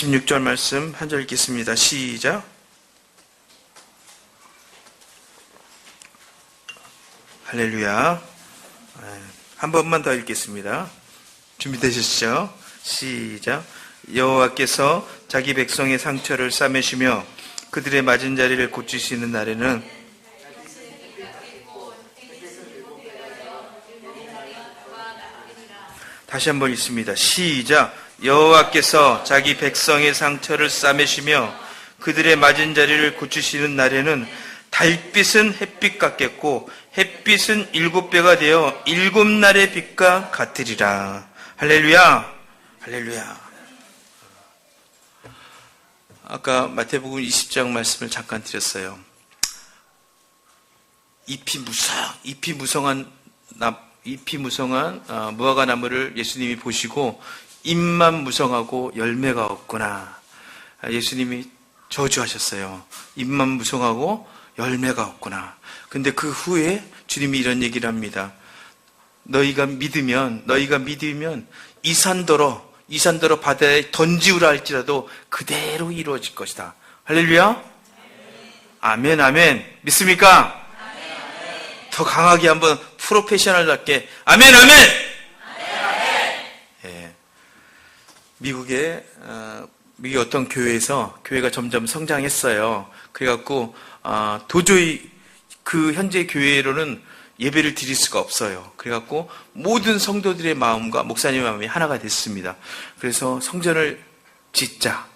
26절 말씀 한 절 읽겠습니다. 시작. 할렐루야. 한 번만 더 읽겠습니다. 준비되셨죠? 시작. 여호와께서 자기 백성의 상처를 싸매시며 그들의 맞은 자리를 고치시는 날에는 다시 한번 읽습니다. 시작. 여호와께서 자기 백성의 상처를 싸매시며 그들의 맞은 자리를 고치시는 날에는 달빛은 햇빛 같겠고 햇빛은 7배가 되어 7날의 빛과 같으리라. 할렐루야. 할렐루야. 아까 마태복음 20장 말씀을 잠깐 드렸어요. 잎이 무성한 무화과 나무를 예수님이 보시고 잎만 무성하고 열매가 없구나. 예수님이 저주하셨어요. 잎만 무성하고 열매가 없구나. 근데 그 후에 주님이 이런 얘기를 합니다. 너희가 믿으면 이 산더러 바다에 던지우라 할지라도 그대로 이루어질 것이다. 할렐루야. 아멘, 아멘. 믿습니까? 더 강하게 한번 프로페셔널답게 아멘, 아멘. 예. 미국의 어떤 교회가 점점 성장했어요. 그래갖고 도저히 그 현재 교회로는 예배를 드릴 수가 없어요. 그래갖고 모든 성도들의 마음과 목사님의 마음이 하나가 됐습니다. 그래서 성전을 짓자.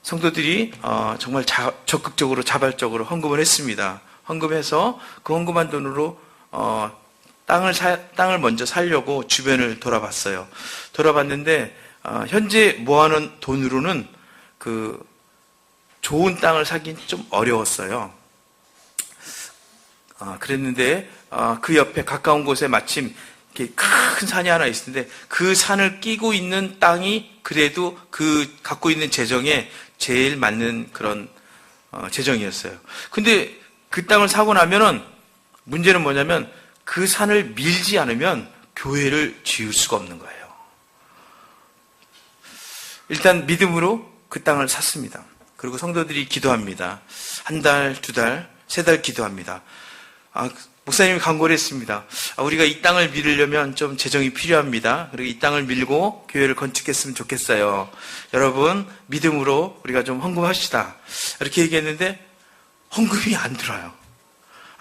성도들이 정말 적극적으로 자발적으로 헌금을 했습니다. 헌금해서 그 헌금한 돈으로 땅을 먼저 사려고 주변을 돌아봤어요. 돌아봤는데 현재 모아놓은 돈으로는 그 좋은 땅을 사긴 좀 어려웠어요. 그랬는데 그 옆에 가까운 곳에 마침 이렇게 큰 산이 하나 있었는데 그 산을 끼고 있는 땅이 그래도 그 갖고 있는 재정에 제일 맞는 그런 재정이었어요. 근데 그 땅을 사고 나면은 문제는 뭐냐면 그 산을 밀지 않으면 교회를 지을 수가 없는 거예요. 일단 믿음으로 그 땅을 샀습니다. 그리고 성도들이 기도합니다. 한 달, 2달, 3달 기도합니다. 목사님이 간구를 했습니다. 우리가 이 땅을 밀으려면 좀 재정이 필요합니다. 그리고 이 땅을 밀고 교회를 건축했으면 좋겠어요. 여러분 믿음으로 우리가 좀 헌금합시다. 이렇게 얘기했는데 헌금이 안 들어요.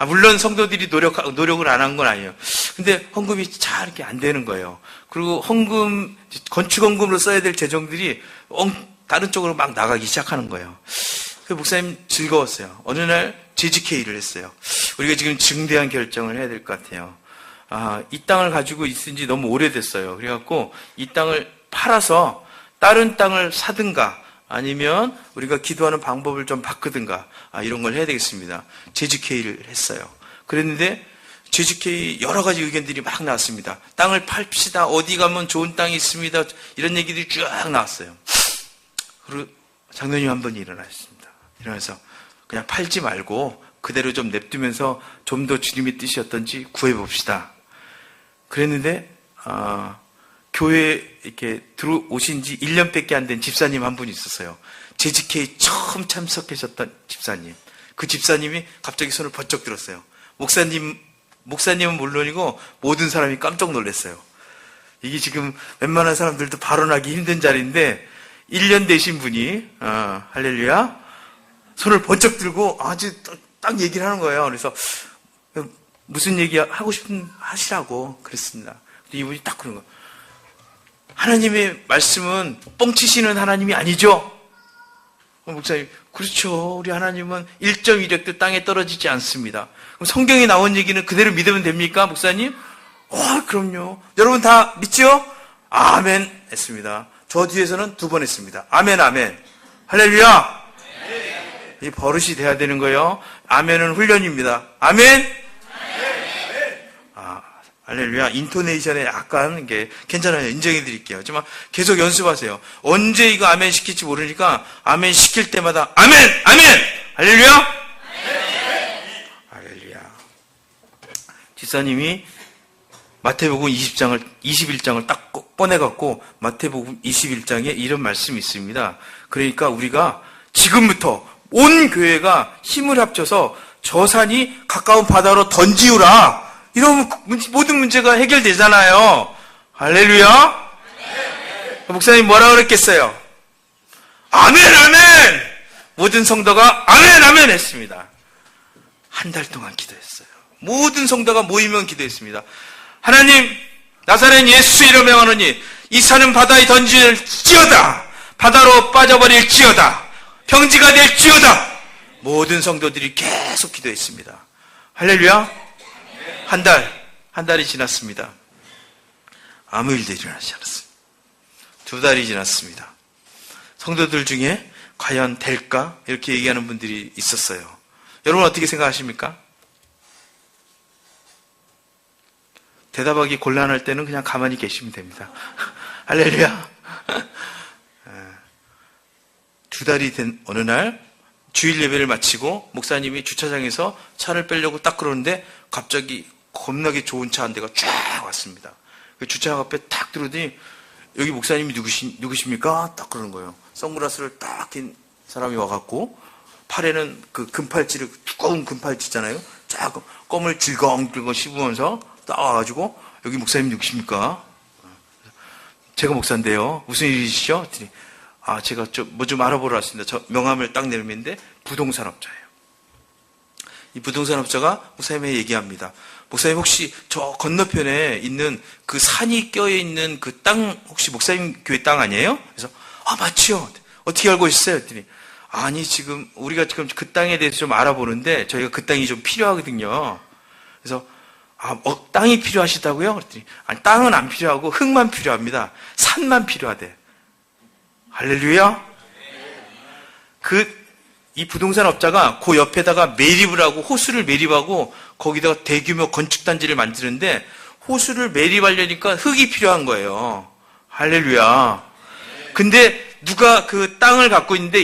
물론 성도들이 노력을 안 한 건 아니에요. 근데 헌금이 잘 이렇게 안 되는 거예요. 그리고 건축 헌금으로 써야 될 재정들이 다른 쪽으로 막 나가기 시작하는 거예요. 그 목사님 즐거웠어요. 어느 날 JGK를 했어요. 우리가 지금 중대한 결정을 해야 될 것 같아요. 이 땅을 가지고 있은 지 너무 오래됐어요. 그래갖고 이 땅을 팔아서 다른 땅을 사든가 아니면 우리가 기도하는 방법을 좀 바꾸든가 이런 걸 해야 되겠습니다. JGK를 했어요. 그랬는데 JGK 여러 가지 의견들이 막 나왔습니다. 땅을 팔읍시다. 어디 가면 좋은 땅이 있습니다. 이런 얘기들이 쭉 나왔어요. 그리고 장로님 한 분이 일어나셨습니다. 이러면서 그냥 팔지 말고 그대로 좀 냅두면서 좀 더 주님의 뜻이 어떤지 구해봅시다. 그랬는데 교회에 이렇게 들어오신 지 1년밖에 안 된 집사님 한 분이 있었어요. JGK 처음 참석하셨던 집사님. 그 집사님이 갑자기 손을 번쩍 들었어요. 목사님은 물론이고 모든 사람이 깜짝 놀랐어요. 이게 지금 웬만한 사람들도 발언하기 힘든 자리인데 1년 되신 분이 할렐루야 손을 번쩍 들고 아주 딱 얘기를 하는 거예요. 그래서 무슨 얘기 하고 싶은 하시라고 그랬습니다. 근데 이분이 딱 그런 거예요. 하나님의 말씀은 뻥치시는 하나님이 아니죠? 목사님, 그렇죠. 우리 하나님은 1.1획도 땅에 떨어지지 않습니다. 그럼 성경에 나온 얘기는 그대로 믿으면 됩니까, 목사님? 그럼요. 여러분 다 믿죠? 아멘 했습니다. 저 뒤에서는 2번 했습니다. 아멘, 아멘. 할렐루야! 이 버릇이 돼야 되는 거예요. 아멘은 훈련입니다. 아멘! 할렐루야. 인토네이션에 약간 이게 괜찮아요. 인정해 드릴게요. 하지만 계속 연습하세요. 언제 이거 아멘 시킬지 모르니까 아멘 시킬 때마다 아멘! 아멘! 할렐루야! 할렐루야. 집사님이 마태복음 21장을 딱 꺼내갖고 마태복음 21장에 이런 말씀이 있습니다. 그러니까 우리가 지금부터 온 교회가 힘을 합쳐서 저 산이 가까운 바다로 던지우라. 이러면 모든 문제가 해결되잖아요. 할렐루야. 목사님 뭐라 그랬겠어요? 아멘 아멘. 모든 성도가 아멘 아멘 했습니다. 한 달 동안 기도했어요. 모든 성도가 모이면 기도했습니다. 하나님, 나사렛 예수 이름으로 명하노니 이 산은 바다에 던질지어다. 바다로 빠져버릴지어다. 평지가 될지어다. 모든 성도들이 계속 기도했습니다. 할렐루야. 한 달이 지났습니다. 아무 일도 일어나지 않았습니다. 2달이 지났습니다. 성도들 중에 과연 될까? 이렇게 얘기하는 분들이 있었어요. 여러분 어떻게 생각하십니까? 대답하기 곤란할 때는 그냥 가만히 계시면 됩니다. 할렐루야. 2달이 된 어느 날 주일 예배를 마치고 목사님이 주차장에서 차를 빼려고 딱 그러는데 갑자기 겁나게 좋은 차 한 대가 쫙 왔습니다. 주차장 앞에 딱 들어오더니 여기 목사님이 누구십니까? 딱 그러는 거예요. 선글라스를 딱 낀 사람이 와갖고 팔에는 그 금팔찌를 두꺼운 금팔찌잖아요. 쫙 껌을 질겅질겅 씹으면서 딱 와가지고 여기 목사님 누구십니까? 제가 목사인데요. 무슨 일이시죠? 그랬더니 제가 뭐 좀 알아보러 왔습니다. 저 명함을 딱 내밀는데 부동산업자예요. 이 부동산업자가 목사님에게 얘기합니다. 목사님 혹시 저 건너편에 있는 그 산이 껴있는 그 땅 혹시 목사님 교회 땅 아니에요? 그래서 맞지요. 어떻게 알고 있어요? 그랬더니 아니 지금 우리가 지금 그 땅에 대해서 좀 알아보는데 저희가 그 땅이 좀 필요하거든요. 그래서 땅이 필요하시다고요? 그랬더니 아니 땅은 안 필요하고 흙만 필요합니다. 산만 필요하대. 할렐루야. 이 부동산 업자가 그 옆에다가 매립을 하고 호수를 매립하고 거기다가 대규모 건축단지를 만드는데 호수를 매립하려니까 흙이 필요한 거예요. 할렐루야. 근데 누가 그 땅을 갖고 있는데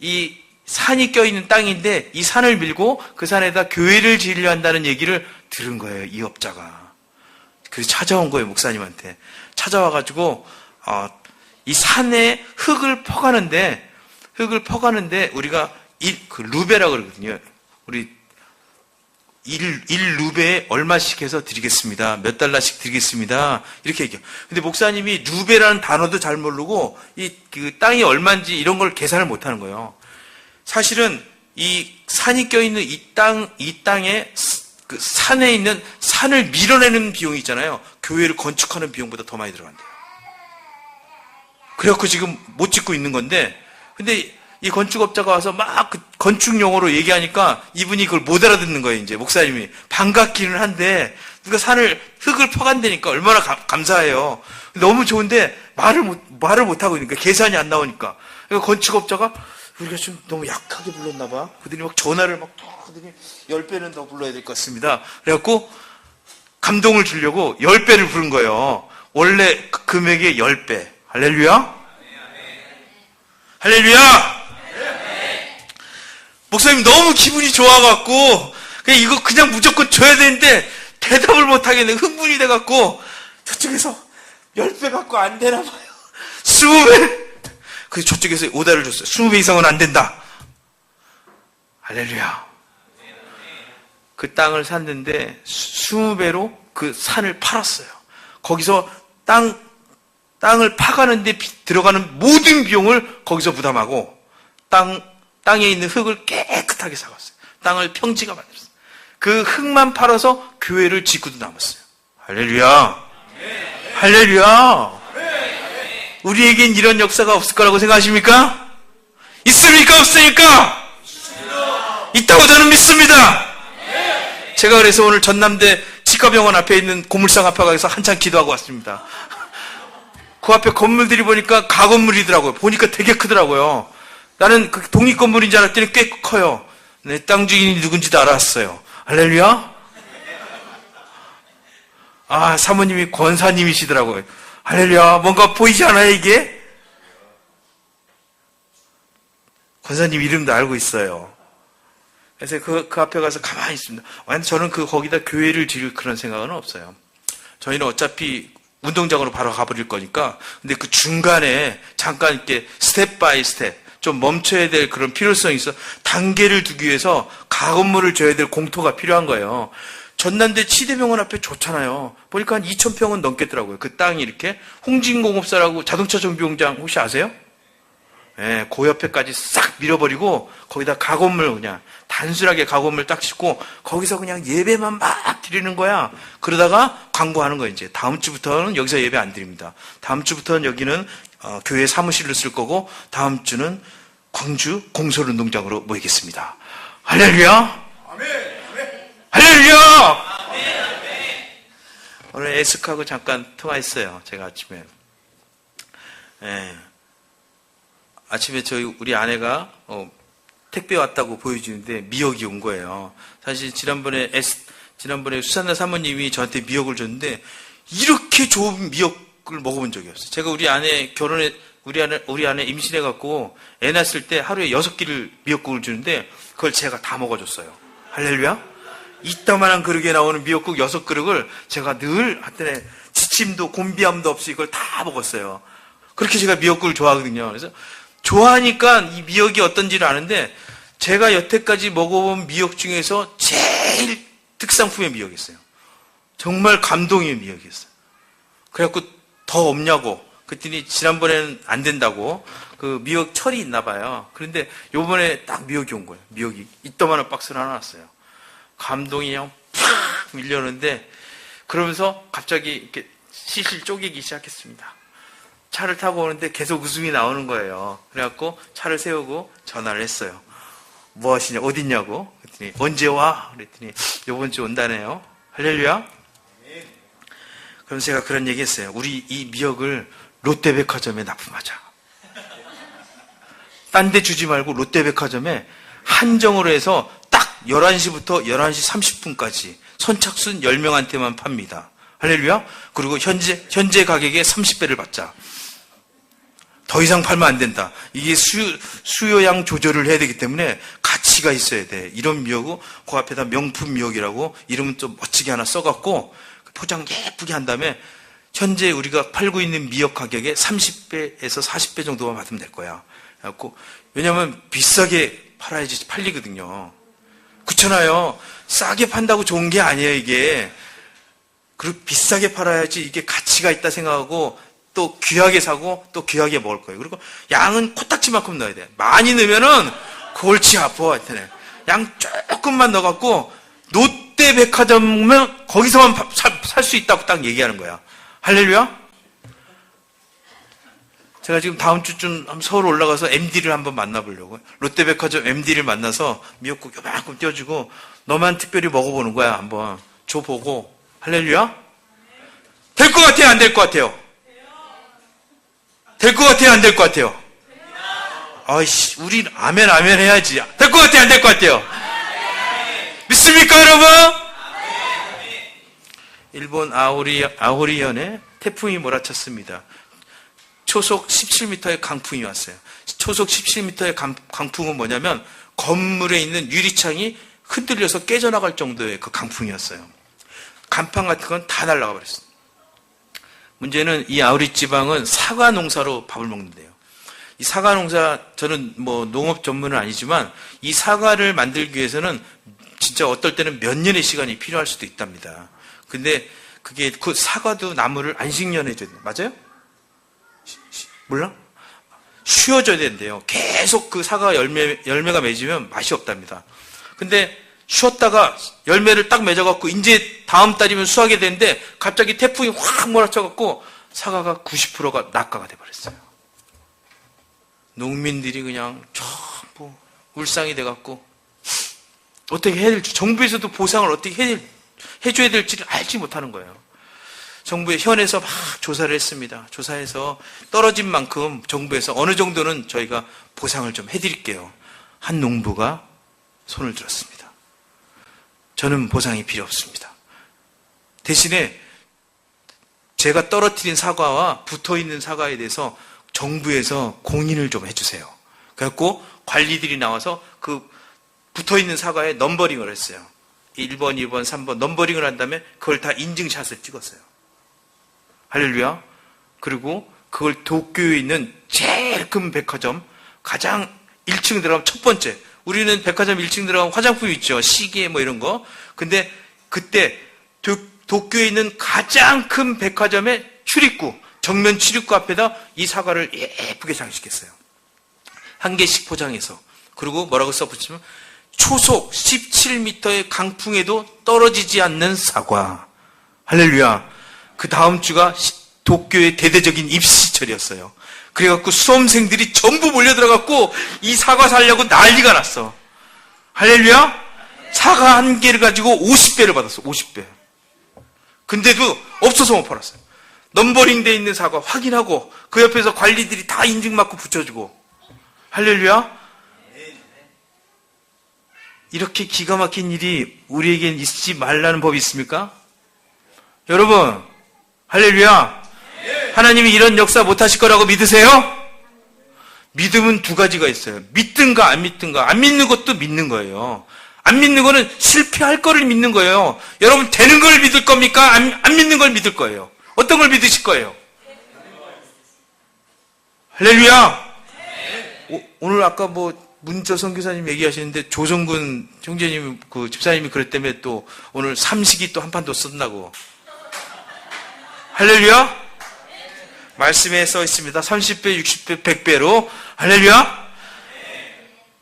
이 산이 껴있는 땅인데 이 산을 밀고 그 산에다 교회를 지으려 한다는 얘기를 들은 거예요. 이 업자가. 그래서 찾아온 거예요. 목사님한테. 찾아와가지고 이 산에 흙을 퍼가는데 우리가 루베라고 그러거든요. 우리 1루베에 얼마씩 해서 드리겠습니다. 몇 달러씩 드리겠습니다. 이렇게 얘기해요. 근데 목사님이 루베라는 단어도 잘 모르고 그 땅이 얼마인지 이런 걸 계산을 못 하는 거예요. 사실은 이 산이 껴있는 이 땅에 그 산에 있는 산을 밀어내는 비용이 있잖아요. 교회를 건축하는 비용보다 더 많이 들어간대요. 그래갖고 지금 못 짓고 있는 건데, 근데 이 건축업자가 와서 막 그 건축 용어로 얘기하니까 이분이 그걸 못 알아듣는 거예요. 이제 목사님이 반갑기는 한데 누가 흙을 퍼간다니까 얼마나 감사해요. 너무 좋은데 말을 못 하고 있으니까 계산이 안 나오니까. 그러니까 건축업자가 우리가 좀 너무 약하게 불렀나 봐. 그들이 막 전화를 막 하더니 10배는 더 불러야 될 것 같습니다. 그래갖고 감동을 주려고 10배를 부른 거예요. 원래 그 금액의 10배. 할렐루야? 할렐루야! 목사님 너무 기분이 좋아갖고 이거 그냥 무조건 줘야 되는데 대답을 못하겠네. 흥분이 돼갖고 저쪽에서 10배 갖고 안 되나 봐요. 20배! 그래서 저쪽에서 오다를 줬어요. 20배 이상은 안 된다. 할렐루야. 그 땅을 샀는데 20배로 그 산을 팔았어요. 거기서 땅을 파가는데 들어가는 모든 비용을 거기서 부담하고 땅에 있는 흙을 깨끗하게 사갔어요. 땅을 평지가 만들었어요. 그 흙만 팔아서 교회를 짓고도 남았어요. 할렐루야. 할렐루야. 우리에겐 이런 역사가 없을 거라고 생각하십니까? 있습니까? 없습니까? 있다고 저는 믿습니다. 제가 그래서 오늘 전남대 치과병원 앞에 있는 고물상 앞에 가서 한참 기도하고 왔습니다. 그 앞에 건물들이 보니까 가건물이더라고요. 보니까 되게 크더라고요. 나는 그 독립건물인 줄 알았더니 꽤 커요. 내 땅 주인이 누군지도 알았어요. 할렐루야? 사모님이 권사님이시더라고요. 할렐루야. 뭔가 보이지 않아요, 이게? 권사님 이름도 알고 있어요. 그래서 그 앞에 가서 가만히 있습니다. 저는 거기다 교회를 지을 그런 생각은 없어요. 저희는 어차피 운동장으로 바로 가버릴 거니까. 근데 그 중간에 잠깐 이렇게 스텝 바이 스텝 좀 멈춰야 될 그런 필요성이 있어. 단계를 두기 위해서 가건물을 줘야 될 공터가 필요한 거예요. 전남대 치대병원 앞에 좋잖아요. 보니까 한 2,000평은 넘겠더라고요. 그 땅이 이렇게. 홍진공업사라고 자동차 정비공장 혹시 아세요? 예, 그 옆에까지 싹 밀어버리고 거기다 가건물 그냥 단순하게 가건물 딱 짓고 거기서 그냥 예배만 막 드리는 거야. 그러다가 광고하는 거예요. 이제 다음 주부터는 여기서 예배 안 드립니다. 다음 주부터는 여기는 교회 사무실로 쓸 거고 다음 주는 광주 공설운동장으로 모이겠습니다. 할렐루야! 아멘! 할렐루야! 오늘 에스크하고 잠깐 통화했어요. 제가 아침에. 예. 아침에 우리 아내가 택배 왔다고 보여주는데 미역이 온 거예요. 사실 지난번에 수산나 사모님이 저한테 미역을 줬는데 이렇게 좋은 미역을 먹어본 적이 없어요. 제가 우리 아내 우리 아내 임신해 갖고 애 낳았을 때 하루에 6끼를 미역국을 주는데 그걸 제가 다 먹어줬어요. 할렐루야? 이따만한 그릇에 나오는 미역국 6그릇을 제가 늘 하여튼 지침도 곤비함도 없이 이걸 다 먹었어요. 그렇게 제가 미역국을 좋아하거든요. 그래서 좋아하니까 이 미역이 어떤지를 아는데 제가 여태까지 먹어본 미역 중에서 제일 특상품의 미역이었어요. 정말 감동의 미역이었어요. 그래갖고 더 없냐고 그랬더니 지난번에는 안 된다고 그 미역 철이 있나 봐요. 그런데 요번에 딱 미역이 온 거예요. 미역이 이따만한 박스를 하나 왔어요. 감동이 그냥 팍 밀려오는데 그러면서 갑자기 이렇게 시실 쪼개기 시작했습니다. 차를 타고 오는데 계속 웃음이 나오는 거예요. 그래갖고 차를 세우고 전화를 했어요. 뭐 하시냐? 어딨냐고? 그랬더니 언제 와? 그랬더니 요번 주 온다네요. 할렐루야? 그럼 제가 그런 얘기 했어요. 우리 이 미역을 롯데백화점에 납품하자. 딴 데 주지 말고 롯데백화점에 한정으로 해서 딱 11시부터 11시 30분까지 선착순 10명한테만 팝니다. 할렐루야? 그리고 현재 가격에 30배를 받자. 더 이상 팔면 안 된다. 이게 수요양 조절을 해야 되기 때문에 가치가 있어야 돼. 이런 미역을 그 앞에다 명품 미역이라고 이름 좀 멋지게 하나 써갖고 포장 예쁘게 한 다음에 현재 우리가 팔고 있는 미역 가격에 30배에서 40배 정도만 받으면 될 거야. 그래갖고 왜냐면 비싸게 팔아야지 팔리거든요. 그렇잖아요. 싸게 판다고 좋은 게 아니에요, 이게. 그리고 비싸게 팔아야지 이게 가치가 있다 생각하고 또 귀하게 사고 또 귀하게 먹을 거예요. 그리고 양은 코딱지만큼 넣어야 돼. 많이 넣으면은 골치 아파. 하여튼 양 조금만 넣어갖고 롯데백화점은 거기서만 살 수 있다고 딱 얘기하는 거야. 할렐루야? 제가 지금 다음 주쯤 서울 올라가서 MD를 한번 만나보려고. 롯데백화점 MD를 만나서 미역국 요만큼 띄워주고 너만 특별히 먹어보는 거야. 한번 줘보고. 할렐루야? 될 것 같아요? 안 될 것 같아요? 될 것 같아요? 안 될 것 같아요? 아이씨, 우리 아멘 해야지. 될 것 같아요? 안 될 것 같아요? 믿습니까, 여러분? 일본 아오리현에 태풍이 몰아쳤습니다. 초속 17m의 강풍이 왔어요. 초속 17m의 강풍은 뭐냐면 건물에 있는 유리창이 흔들려서 깨져나갈 정도의 그 강풍이었어요. 간판 같은 건 다 날아가 버렸어요. 문제는 이 아우리 지방은 사과 농사로 밥을 먹는데요. 이 사과 농사, 저는 뭐 농업 전문은 아니지만 이 사과를 만들기 위해서는 진짜 어떨 때는 몇 년의 시간이 필요할 수도 있답니다. 근데 그게 그 사과도 나무를 안식년해줘야 돼요. 맞아요? 몰라? 쉬어줘야 된대요. 계속 그 사과 열매가 맺으면 맛이 없답니다. 근데 쉬었다가 열매를 딱 맺어갖고 이제 다음 달이면 수확이 되는데 갑자기 태풍이 확 몰아쳐갖고 사과가 90%가 낙과가 돼버렸어요. 농민들이 그냥 전부 울상이 돼갖고 어떻게 해야 될지, 정부에서도 보상을 어떻게 해줘야 될지를 알지 못하는 거예요. 정부의 현에서 막 조사를 했습니다. 조사해서 떨어진 만큼 정부에서 어느 정도는 저희가 보상을 좀 해드릴게요. 한 농부가 손을 들었습니다. 저는 보상이 필요 없습니다. 대신에 제가 떨어뜨린 사과와 붙어있는 사과에 대해서 정부에서 공인을 좀 해주세요. 그래갖고 관리들이 나와서 그 붙어있는 사과에 넘버링을 했어요. 1번, 2번, 3번 넘버링을 한 다음에 그걸 다 인증샷을 찍었어요. 할렐루야. 그리고 그걸 도쿄에 있는 제일 큰 백화점, 가장 1층 들어가면 첫 번째. 우리는 백화점 1층 들어가면 화장품 있죠. 시계 뭐 이런 거. 근데 그때 도쿄에 있는 가장 큰 백화점의 출입구, 정면 출입구 앞에다 이 사과를 예쁘게 장식했어요. 한 개씩 포장해서. 그리고 뭐라고 써붙이면 초속 17m의 강풍에도 떨어지지 않는 사과. 할렐루야. 그 다음 주가 도쿄의 대대적인 입시철이었어요. 그래갖고 수험생들이 전부 몰려들어갖고 이 사과 사려고 난리가 났어. 할렐루야. 사과 한 개를 가지고 50배를 받았어. 50배. 근데도 없어서 못 팔았어요. 넘버링 돼 있는 사과 확인하고 그 옆에서 관리들이 다 인증 마크 붙여주고. 할렐루야. 이렇게 기가 막힌 일이 우리에겐 있지 말라는 법이 있습니까? 여러분, 할렐루야. 하나님이 이런 역사 못하실 거라고 믿으세요? 믿음은 두 가지가 있어요. 믿든가 안 믿든가. 안 믿는 것도 믿는 거예요. 안 믿는 거는 실패할 거를 믿는 거예요. 여러분, 되는 걸 믿을 겁니까? 안 믿는 걸 믿을 거예요. 어떤 걸 믿으실 거예요? 할렐루야. 오늘 아까 문저 선교사님 얘기하시는데 조성근 형제님, 그 집사님이 그랬 때문에 또 오늘 삼식이 또 한 판 더 쓴다고. 할렐루야. 말씀에 써 있습니다. 30배, 60배, 100배로. 할렐루야.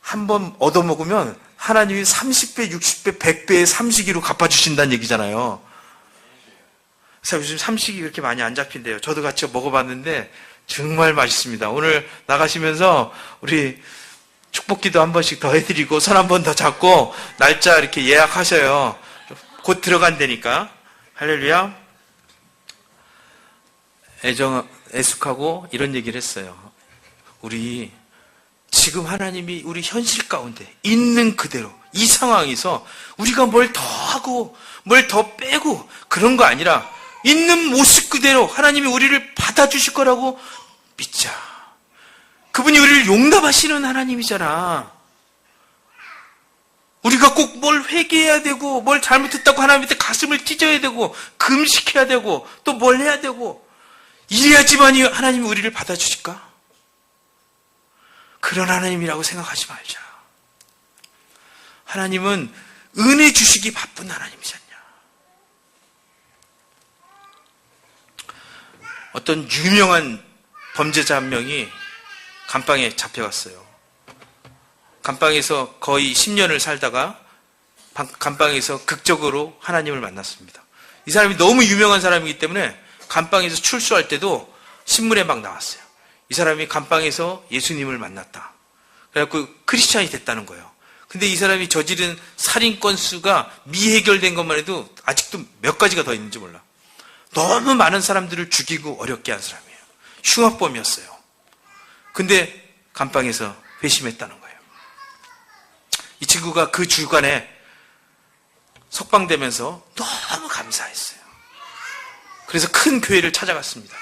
한 번 얻어먹으면 하나님이 30배, 60배, 100배의 삼식이로 갚아주신다는 얘기잖아요. 그래서 요즘 삼식이 그렇게 많이 안 잡힌대요. 저도 같이 먹어봤는데 정말 맛있습니다. 오늘 나가시면서 우리 축복기도 한 번씩 더 해드리고 손 한 번 더 잡고 날짜 이렇게 예약하셔요. 곧 들어간다니까. 할렐루야. 애숙하고 이런 얘기를 했어요. 우리 지금 하나님이 우리 현실 가운데 있는 그대로 이 상황에서 우리가 뭘 더 하고 뭘 더 빼고 그런 거 아니라 있는 모습 그대로 하나님이 우리를 받아주실 거라고 믿자. 그분이 우리를 용납하시는 하나님이잖아. 우리가 꼭 뭘 회개해야 되고 뭘 잘못했다고 하나님한테 가슴을 찢어야 되고 금식해야 되고 또 뭘 해야 되고 이래야지만이 하나님이 우리를 받아주실까? 그런 하나님이라고 생각하지 말자. 하나님은 은혜 주시기 바쁜 하나님이지 않냐. 어떤 유명한 범죄자 한 명이 감방에 잡혀갔어요. 감방에서 거의 10년을 살다가 감방에서 극적으로 하나님을 만났습니다. 이 사람이 너무 유명한 사람이기 때문에 감방에서 출소할 때도 신문에 막 나왔어요. 이 사람이 감방에서 예수님을 만났다. 그래갖고 크리스찬이 됐다는 거예요. 근데 이 사람이 저지른 살인 건수가 미해결된 것만 해도 아직도 몇 가지가 더 있는지 몰라. 너무 많은 사람들을 죽이고 어렵게 한 사람이에요. 흉악범이었어요. 근데 감방에서 회심했다는 거예요. 이 친구가 그 주간에 석방되면서 너무 감사했어요. 그래서 큰 교회를 찾아갔습니다.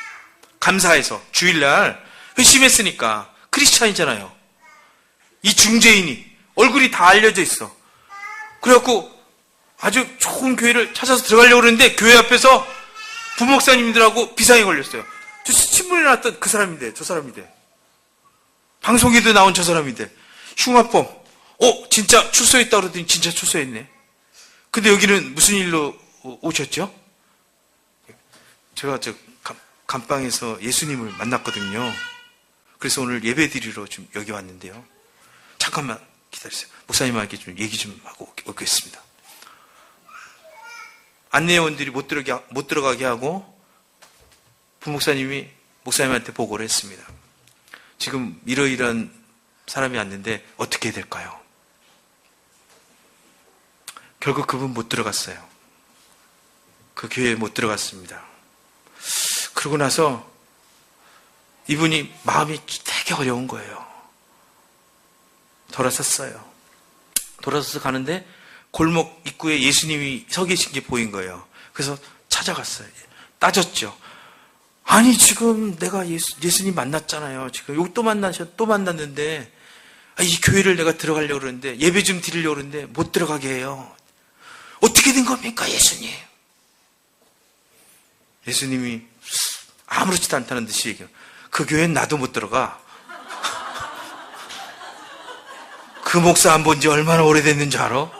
감사해서 주일날 회심했으니까 크리스찬이잖아요. 이 중재인이 얼굴이 다 알려져 있어. 그래갖고 아주 좋은 교회를 찾아서 들어가려고 그러는데 교회 앞에서 부목사님들하고 비상이 걸렸어요. 저 신문에 나왔던 그 사람인데, 저 사람인데. 방송에도 나온 저 사람인데. 흉악범. 진짜 출소했다고 그러더니 진짜 출소했네. 근데 여기는 무슨 일로 오셨죠? 제가 감방에서 예수님을 만났거든요. 그래서 오늘 예배 드리러 좀 여기 왔는데요. 잠깐만 기다리세요. 목사님한테 좀 얘기 좀 하고 오겠습니다. 안내원들이 못 들어가게 하고 부목사님이 목사님한테 보고를 했습니다. 지금 이러이러한 사람이 왔는데 어떻게 해야 될까요? 결국 그분 못 들어갔어요. 그 교회에 못 들어갔습니다. 그러고 나서 이분이 마음이 되게 어려운 거예요. 돌아섰어요. 돌아서서 가는데 골목 입구에 예수님이 서 계신 게 보인 거예요. 그래서 찾아갔어요. 따졌죠. 아니 지금 내가 예수님 만났잖아요. 지금 여기 또 만났는데 이 교회를 내가 들어가려고 그러는데 예배 좀 드리려고 그러는데 못 들어가게 해요. 어떻게 된 겁니까 예수님? 예수님이 아무렇지도 않다는 듯이 얘기해요. 그 교회는 나도 못 들어가. 그 목사 안 본 지 얼마나 오래됐는지 알아?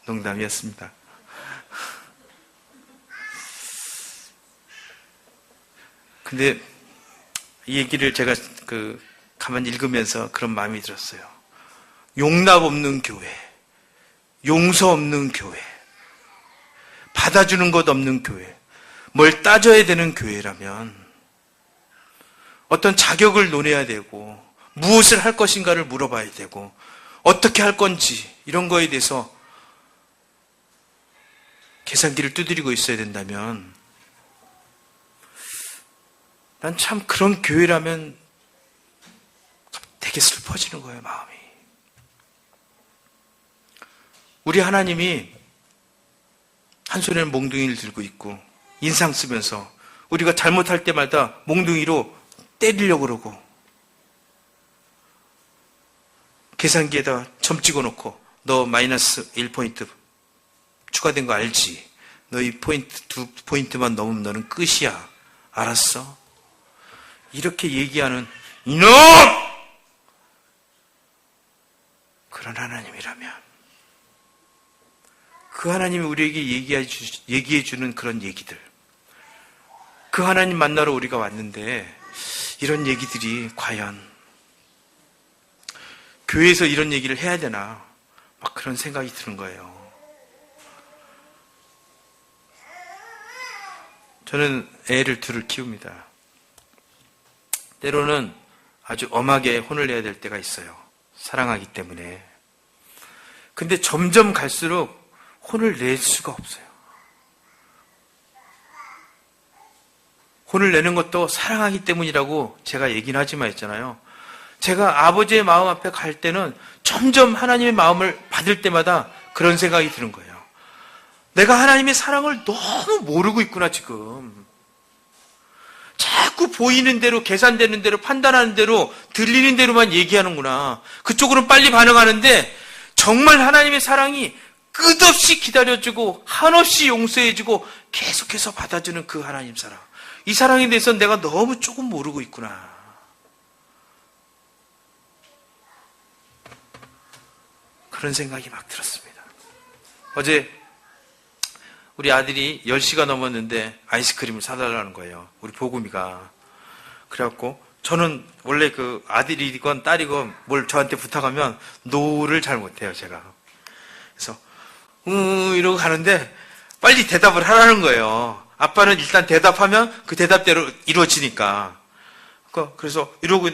농담이었습니다. 근데 이 얘기를 제가 가만히 읽으면서 그런 마음이 들었어요. 용납 없는 교회, 용서 없는 교회, 받아주는 것 없는 교회, 뭘 따져야 되는 교회라면 어떤 자격을 논해야 되고 무엇을 할 것인가를 물어봐야 되고 어떻게 할 건지 이런 거에 대해서 계산기를 두드리고 있어야 된다면 난 참 그런 교회라면 되게 슬퍼지는 거예요, 마음이. 우리 하나님이 한 손에는 몽둥이를 들고 있고 인상 쓰면서 우리가 잘못할 때마다 몽둥이로 때리려고 그러고 계산기에다 점 찍어놓고 너 마이너스 1포인트 추가된 거 알지? 너 이 포인트 2포인트만 넘으면 너는 끝이야. 알았어? 이렇게 얘기하는 이놈! 그런 하나님이라면 그 하나님이 우리에게 얘기해 주는 그런 얘기들, 그 하나님 만나러 우리가 왔는데 이런 얘기들이 과연 교회에서 이런 얘기를 해야 되나 막 그런 생각이 드는 거예요. 저는 애를 둘을 키웁니다. 때로는 아주 엄하게 혼을 내야 될 때가 있어요. 사랑하기 때문에. 근데 점점 갈수록 혼을 낼 수가 없어요. 혼을 내는 것도 사랑하기 때문이라고 제가 얘기는 하지만 했잖아요. 제가 아버지의 마음 앞에 갈 때는 점점 하나님의 마음을 받을 때마다 그런 생각이 드는 거예요. 내가 하나님의 사랑을 너무 모르고 있구나, 지금. 자꾸 보이는 대로, 계산되는 대로, 판단하는 대로, 들리는 대로만 얘기하는구나. 그쪽으로는 빨리 반응하는데 정말 하나님의 사랑이 끝없이 기다려주고 한없이 용서해주고 계속해서 받아주는 그 하나님 사랑. 이 사랑에 대해서 내가 너무 조금 모르고 있구나. 그런 생각이 막 들었습니다. 어제 우리 아들이 10시가 넘었는데 아이스크림을 사달라는 거예요. 우리 보금이가. 그래갖고 저는 원래 그 아들이건 딸이건 뭘 저한테 부탁하면 노를 잘 못해요, 제가. 그래서 이러고 가는데 빨리 대답을 하라는 거예요. 아빠는 일단 대답하면 그 대답대로 이루어지니까. 그래서 이러고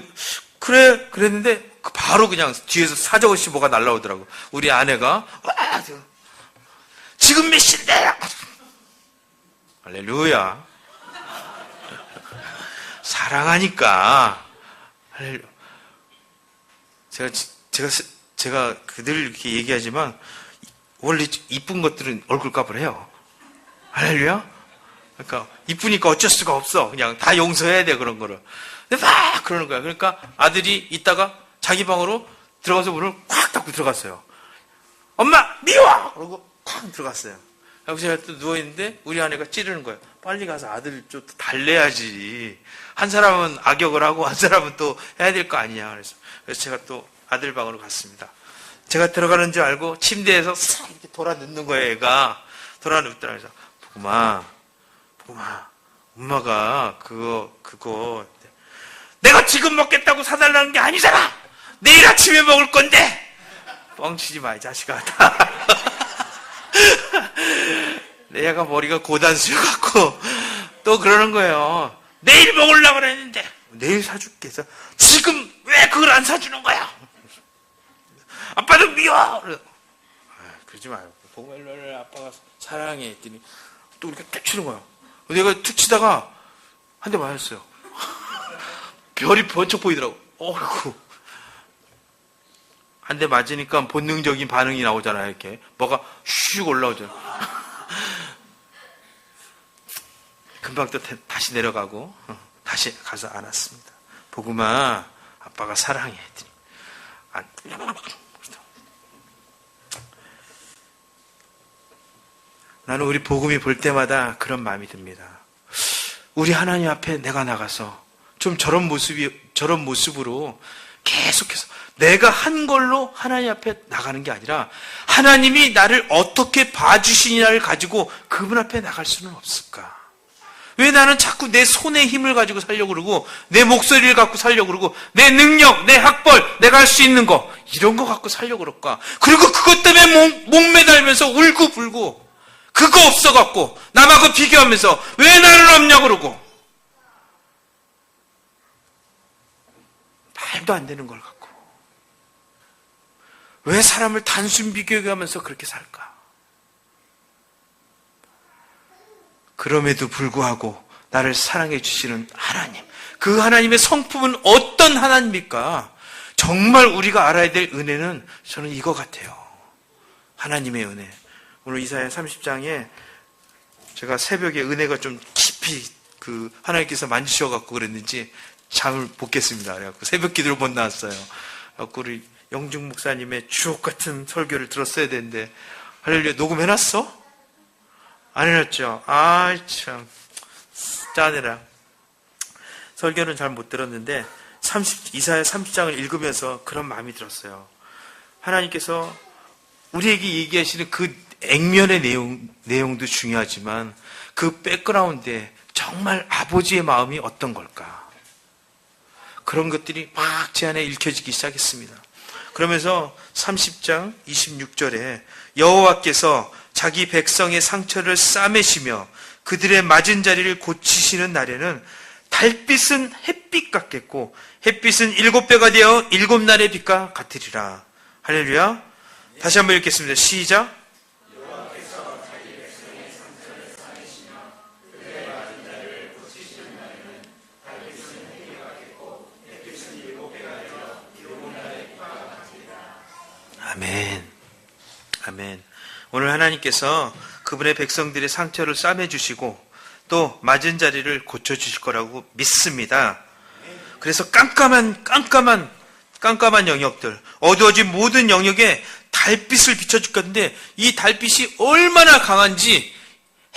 그래 그랬는데 바로 그냥 뒤에서 사정없이 뭐가 날라오더라고. 우리 아내가 와, 지금 몇 시인데? 할렐루야. 사랑하니까. 할렐루야. 제가 늘 이렇게 얘기하지만 원래 이쁜 것들은 얼굴값을 해요. 할렐루야. 그러니까 이쁘니까 어쩔 수가 없어. 그냥 다 용서해야 돼, 그런 거를. 근데 막 그러는 거야. 그러니까 아들이 있다가 자기 방으로 들어가서 문을 콱 닫고 들어갔어요. 엄마 미워! 그러고 콱 들어갔어요. 그래서 제가 또 누워있는데 우리 아내가 찌르는 거예요. 빨리 가서 아들을 좀 달래야지. 한 사람은 악역을 하고 한 사람은 또 해야 될 거 아니냐. 그래서 제가 또 아들 방으로 갔습니다. 제가 들어가는 줄 알고 침대에서 싹 이렇게 돌아 눕는 거예요, 애가. 돌아 눕더라. 그래서 보구마, 엄마가 그거 내가 지금 먹겠다고 사달라는 게 아니잖아. 내일 아침에 먹을 건데. 뻥치지 마, 이 자식아. 내가 머리가 고단수여갖고 또 그러는 거예요. 내일 먹으려고 그랬는데 내일 사줄게. 해서 지금 왜 그걸 안 사주는 거야? 아빠도 미워. 그러지 마요. 보면 아빠가 사랑해 했더니 또 이렇게 툭 치는 거야. 내가 툭 치다가 한 대 맞았어요. 별이 번쩍 보이더라고. 어이구. 한 대 맞으니까 본능적인 반응이 나오잖아요. 이렇게 뭐가 슉 올라오죠. 금방 또 다시 내려가고 다시 가서 안았습니다. 보구마, 아빠가 사랑해 했더니 나는 우리 복음이 볼 때마다 그런 마음이 듭니다. 우리 하나님 앞에 내가 나가서 좀 저런 모습으로 계속해서 내가 한 걸로 하나님 앞에 나가는 게 아니라 하나님이 나를 어떻게 봐주시냐를 가지고 그분 앞에 나갈 수는 없을까? 왜 나는 자꾸 내 손의 힘을 가지고 살려고 그러고 내 목소리를 갖고 살려고 그러고 내 능력, 내 학벌, 내가 할 수 있는 거 이런 거 갖고 살려고 그럴까? 그리고 그것 때문에 목매달면서 울고불고 그거 없어갖고 남하고 비교하면서 왜 나는 없냐 그러고 말도 안 되는 걸 갖고 왜 사람을 단순 비교하면서 그렇게 살까? 그럼에도 불구하고 나를 사랑해 주시는 하나님, 그 하나님의 성품은 어떤 하나님입니까? 정말 우리가 알아야 될 은혜는 저는 이거 같아요. 하나님의 은혜. 오늘 이사야 30장에 제가 새벽에 은혜가 좀 깊이 하나님께서 만지셔갖고 그랬는지 잠을 못 깼습니다. 그래갖고 새벽 기도를 못 나왔어요. 그래갖고 우리 영중 목사님의 주옥 같은 설교를 들었어야 되는데 할렐루야 녹음해놨어? 안 해놨죠? 참 짜내라. 설교는 잘 못 들었는데 이사야 30장을 읽으면서 그런 마음이 들었어요. 하나님께서 우리에게 얘기하시는 그 액면의 내용도 중요하지만 그 백그라운드에 정말 아버지의 마음이 어떤 걸까? 그런 것들이 막 제 안에 읽혀지기 시작했습니다. 그러면서 30장 26절에 여호와께서 자기 백성의 상처를 싸매시며 그들의 맞은 자리를 고치시는 날에는 달빛은 햇빛 같겠고 햇빛은 7배가 되어 7날의 빛과 같으리라. 할렐루야. 다시 한번 읽겠습니다. 시작. 여호와께서 자기 백성의 상처를 싸매시며 그들의 맞은 자리를 고치시는 날에는 달빛은 햇빛 같겠고 햇빛은 7배가 되어 7날의 빛과 같으리라. 아멘. 아멘. 오늘 하나님께서 그분의 백성들의 상처를 싸매주시고 또 맞은 자리를 고쳐주실 거라고 믿습니다. 그래서 깜깜한 영역들, 어두워진 모든 영역에 달빛을 비춰줄 건데 이 달빛이 얼마나 강한지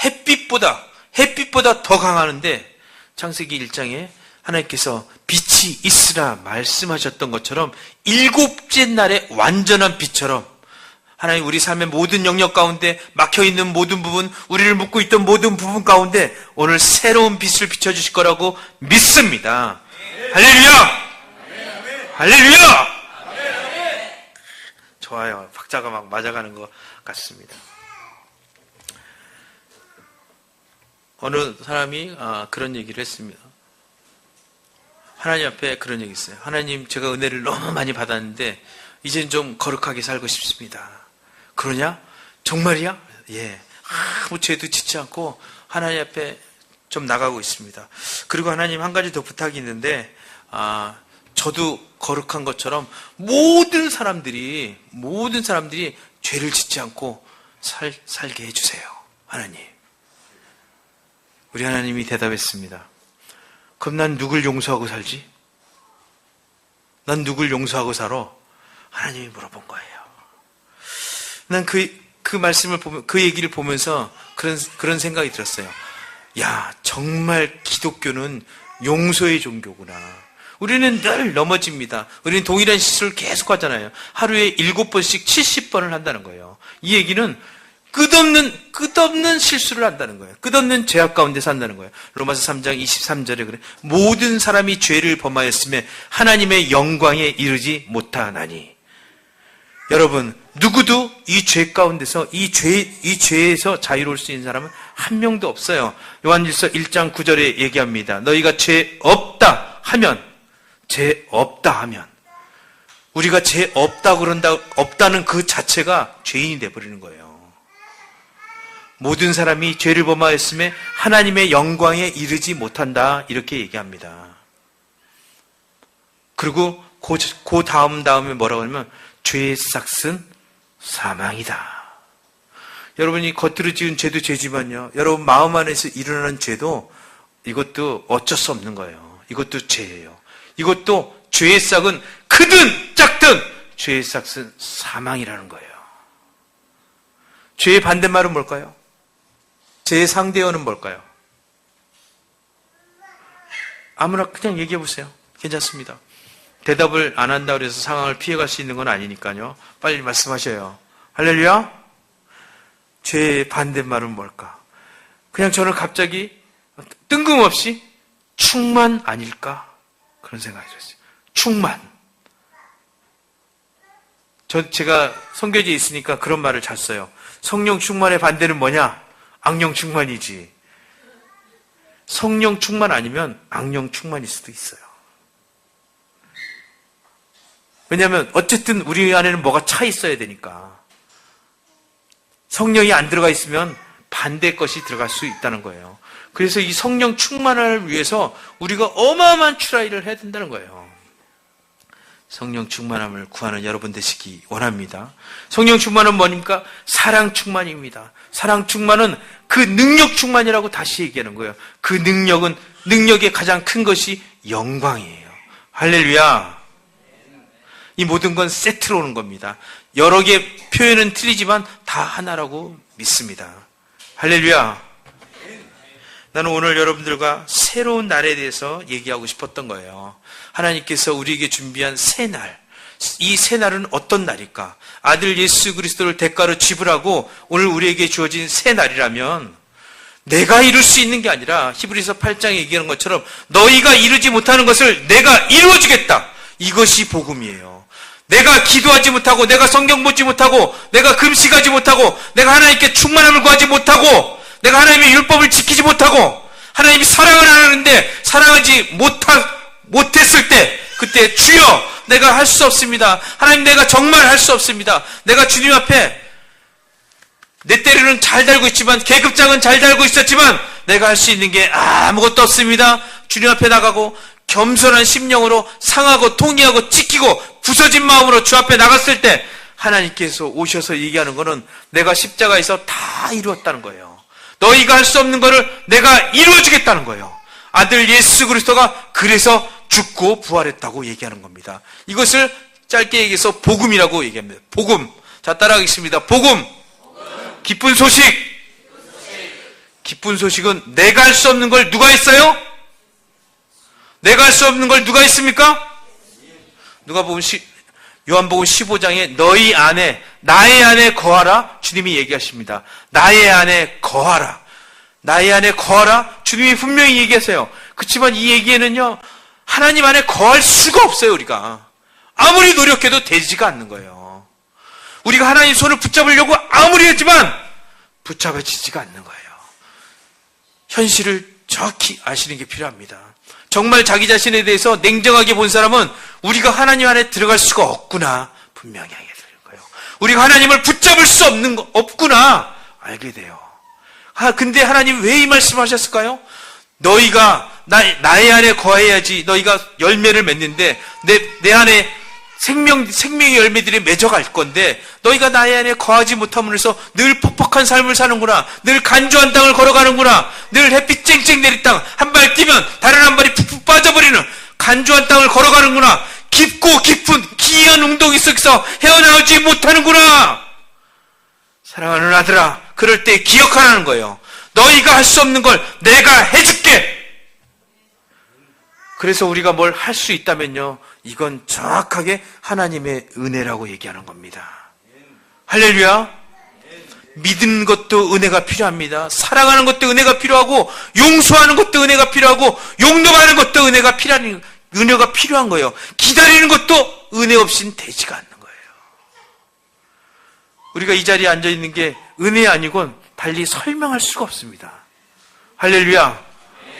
햇빛보다 더 강하는데 창세기 1장에 하나님께서 빛이 있으라 말씀하셨던 것처럼 7째 날의 완전한 빛처럼 하나님 우리 삶의 모든 영역 가운데 막혀있는 모든 부분, 우리를 묶고 있던 모든 부분 가운데 오늘 새로운 빛을 비춰주실 거라고 믿습니다. 할렐루야! 할렐루야! 좋아요. 박자가 막 맞아가는 것 같습니다. 어느 사람이 그런 얘기를 했습니다. 하나님 앞에 그런 얘기 있어요. 하나님, 제가 은혜를 너무 많이 받았는데 이젠 좀 거룩하게 살고 싶습니다. 그러냐? 정말이야? 예. 아무 죄도 짓지 않고 하나님 앞에 좀 나가고 있습니다. 그리고 하나님 한 가지 더 부탁이 있는데, 저도 거룩한 것처럼 모든 사람들이 죄를 짓지 않고 살게 해주세요. 하나님. 우리 하나님이 대답했습니다. 그럼 난 누굴 용서하고 살지? 난 누굴 용서하고 살아? 하나님이 물어본 거예요. 난 그 말씀을 보면, 그 얘기를 보면서 그런 생각이 들었어요. 야, 정말 기독교는 용서의 종교구나. 우리는 늘 넘어집니다. 우리는 동일한 실수를 계속 하잖아요. 하루에 7번씩 70번을 한다는 거예요. 이 얘기는 끝없는 실수를 한다는 거예요. 끝없는 죄악 가운데 산다는 거예요. 로마서 3장 23절에 그래. 모든 사람이 죄를 범하였으며 하나님의 영광에 이르지 못하나니. 여러분, 누구도 이 죄 가운데서 이 죄에서 자유로울 수 있는 사람은 한 명도 없어요. 요한일서 1장 9절에 얘기합니다. 너희가 죄 없다 하면 우리가 죄 없다는 그 자체가 죄인이 돼버리는 거예요. 모든 사람이 죄를 범하였음에 하나님의 영광에 이르지 못한다. 이렇게 얘기합니다. 그리고 그 다음에 뭐라고 하냐면 죄의 삭은 사망이다. 여러분이 겉으로 지은 죄도 죄지만요. 여러분 마음 안에서 일어나는 죄도 이것도 어쩔 수 없는 거예요. 이것도 죄예요. 이것도 죄의 삭은 크든 작든 죄의 삭은 사망이라는 거예요. 죄의 반대말은 뭘까요? 제 상대어는 뭘까요? 아무나 그냥 얘기해 보세요. 괜찮습니다. 대답을 안 한다고 해서 상황을 피해갈 수 있는 건 아니니까요. 빨리 말씀하셔요. 할렐루야? 죄의 반대말은 뭘까? 그냥 저는 갑자기 뜬금없이 충만 아닐까? 그런 생각이 들었어요. 충만. 제가 선교지에 있으니까 그런 말을 잘 써요. 성령 충만의 반대는 뭐냐? 악령 충만이지. 성령 충만 아니면 악령 충만일 수도 있어요. 왜냐하면 어쨌든 우리 안에는 뭐가 차 있어야 되니까. 성령이 안 들어가 있으면 반대 것이 들어갈 수 있다는 거예요. 그래서 이 성령 충만을 위해서 우리가 어마어마한 트라이를 해야 된다는 거예요. 성령 충만함을 구하는 여러분 되시기 원합니다. 성령 충만은 뭐입니까? 사랑 충만입니다. 사랑 충만은 그 능력 충만이라고 다시 얘기하는 거예요. 그 능력의 가장 큰 것이 영광이에요. 할렐루야. 이 모든 건 세트로 오는 겁니다. 여러 개 표현은 틀리지만 다 하나라고 믿습니다. 할렐루야. 나는 오늘 여러분들과 새로운 날에 대해서 얘기하고 싶었던 거예요. 하나님께서 우리에게 준비한 새 날. 이 새 날은 어떤 날일까? 아들 예수 그리스도를 대가로 지불하고 오늘 우리에게 주어진 새 날이라면 내가 이룰 수 있는 게 아니라 히브리서 8장에 얘기하는 것처럼 너희가 이루지 못하는 것을 내가 이루어주겠다. 이것이 복음이에요. 내가 기도하지 못하고 내가 성경 보지 못하고 내가 금식하지 못하고 내가 하나님께 충만함을 구하지 못하고 내가 하나님의 율법을 지키지 못하고 하나님이 사랑을 안 하는데 사랑하지 못했을 때 그때 주여 내가 할 수 없습니다. 하나님 내가 정말 할 수 없습니다. 내가 주님 앞에 내 때로는 잘 달고 있지만 계급장은 잘 달고 있었지만 내가 할 수 있는 게 아무것도 없습니다. 주님 앞에 나가고 겸손한 심령으로 상하고 통회하고 찢기고 부서진 마음으로 주 앞에 나갔을 때 하나님께서 오셔서 얘기하는 거는 내가 십자가에서 다 이루었다는 거예요. 너희가 할 수 없는 거를 내가 이루어주겠다는 거예요. 아들 예수 그리스도가 그래서 죽고 부활했다고 얘기하는 겁니다. 이것을 짧게 얘기해서 복음이라고 얘기합니다. 복음. 자, 따라하겠습니다. 복음. 기쁜 소식. 기쁜 소식은 내가 할 수 없는 걸 누가 했어요? 내가 할 수 없는 걸 누가 했습니까? 요한복음 15장에 너희 안에 나의 안에 거하라 주님이 얘기하십니다. 나의 안에 거하라. 나의 안에 거하라 주님이 분명히 얘기하세요. 그렇지만 이 얘기에는요 하나님 안에 거할 수가 없어요. 우리가 아무리 노력해도 되지가 않는 거예요. 우리가 하나님 손을 붙잡으려고 아무리 했지만 붙잡아지지가 않는 거예요. 현실을 정확히 아시는 게 필요합니다. 정말 자기 자신에 대해서 냉정하게 본 사람은 우리가 하나님 안에 들어갈 수가 없구나 분명히 알게 될 거예요. 우리가 하나님을 붙잡을 수 없구나 알게 돼요. 근데 하나님 왜 이 말씀하셨을까요? 너희가 나의 안에 거해야지 너희가 열매를 맺는데 내 안에 생명의 열매들이 맺어갈 건데 너희가 나의 안에 거하지 못함으로 해서 늘 퍽퍽한 삶을 사는구나. 늘 간조한 땅을 걸어가는구나. 늘 햇빛 쨍쨍 내린 땅 한 발 뛰면 다른 한 발이 푹푹 빠져버리는 간조한 땅을 걸어가는구나. 깊고 깊은 기이한 웅덩이 속에서 헤어나오지 못하는구나. 사랑하는 아들아 그럴 때 기억하라는 거예요. 너희가 할 수 없는 걸 내가 해줄게. 그래서 우리가 뭘 할 수 있다면요 이건 정확하게 하나님의 은혜라고 얘기하는 겁니다. 할렐루야. 믿는 것도 은혜가 필요합니다. 사랑하는 것도 은혜가 필요하고 용서하는 것도 은혜가 필요하고 용납하는 것도 은혜가 필요한 거예요. 기다리는 것도 은혜 없이는 되지가 않는 거예요. 우리가 이 자리에 앉아있는 게 은혜 아니곤 달리 설명할 수가 없습니다. 할렐루야.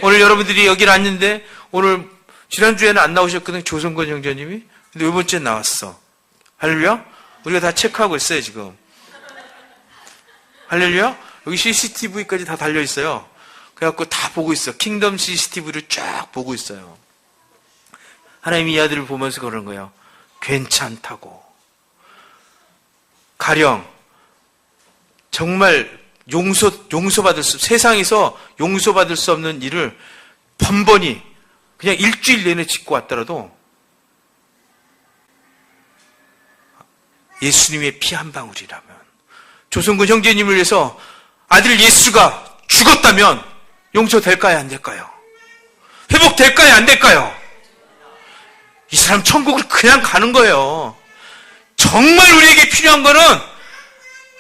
오늘 여러분들이 여기를 앉는데 오늘 지난주에는 안 나오셨거든요. 조성건 형제님이. 근데 이번 주에 나왔어. 할렐루야. 우리가 다 체크하고 있어요 지금. 할렐루야. 여기 CCTV까지 다 달려있어요. 그래갖고 다 보고 있어. 킹덤 CCTV를 쫙 보고 있어요. 하나님이 이 아들을 보면서 그러는 거예요. 괜찮다고. 가령 정말 용서받을 세상에서 용서받을 수 없는 일을 번번이 그냥 일주일 내내 짓고 왔더라도 예수님의 피 한 방울이라면 조성근 형제님을 위해서 아들 예수가 죽었다면 용서될까요? 안 될까요? 회복될까요? 안 될까요? 이 사람 천국을 그냥 가는 거예요. 정말 우리에게 필요한 거는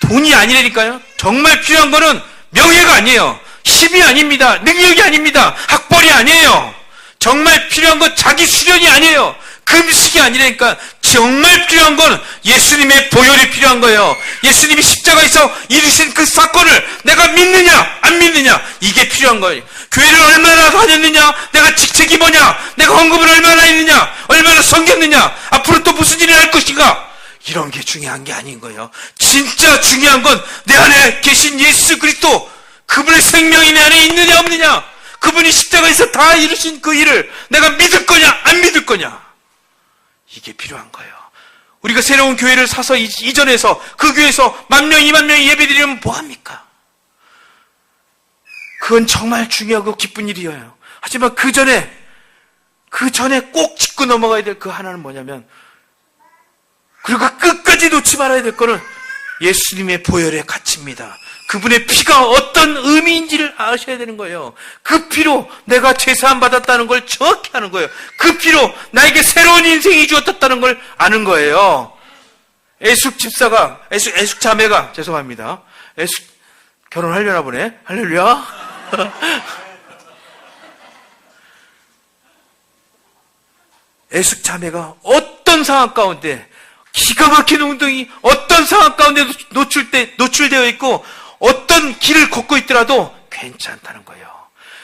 돈이 아니라니까요. 정말 필요한 거는 명예가 아니에요. 힘이 아닙니다. 능력이 아닙니다. 학벌이 아니에요. 정말 필요한 건 자기 수련이 아니에요. 금식이 아니라니까. 정말 필요한 건 예수님의 보혈이 필요한 거예요. 예수님이 십자가에서 이루신 그 사건을 내가 믿느냐 안 믿느냐, 이게 필요한 거예요. 교회를 얼마나 다녔느냐, 내가 직책이 뭐냐, 내가 헌금을 얼마나 했느냐, 얼마나 섬겼느냐, 앞으로 또 무슨 일을 할 것인가, 이런 게 중요한 게 아닌 거예요. 진짜 중요한 건 내 안에 계신 예수 그리스도, 그분의 생명이 내 안에 있느냐 없느냐, 그분이 십자가에서 다 이루신 그 일을 내가 믿을 거냐 안 믿을 거냐, 이게 필요한 거예요. 우리가 새로운 교회를 사서 이전해서 그 교회에서 10,000명, 20,000명이 예배드리면 뭐합니까? 그건 정말 중요하고 기쁜 일이에요. 하지만 그 전에 꼭 짚고 넘어가야 될 그 하나는 뭐냐면, 그리고 끝까지 놓지 말아야 될 거는 예수님의 보혈의 가치입니다. 그분의 피가 어떤 의미인지를 아셔야 되는 거예요. 그 피로 내가 죄사함 받았다는 걸 정확히 아는 거예요. 그 피로 나에게 새로운 인생이 주어졌다는 걸 아는 거예요. 애숙 자매가, 죄송합니다. 결혼하려나 보네. 할렐루야. 애숙 자매가 어떤 상황 가운데, 기가 막힌 운동이 어떤 상황 가운데 노출되어 있고 어떤 길을 걷고 있더라도 괜찮다는 거예요.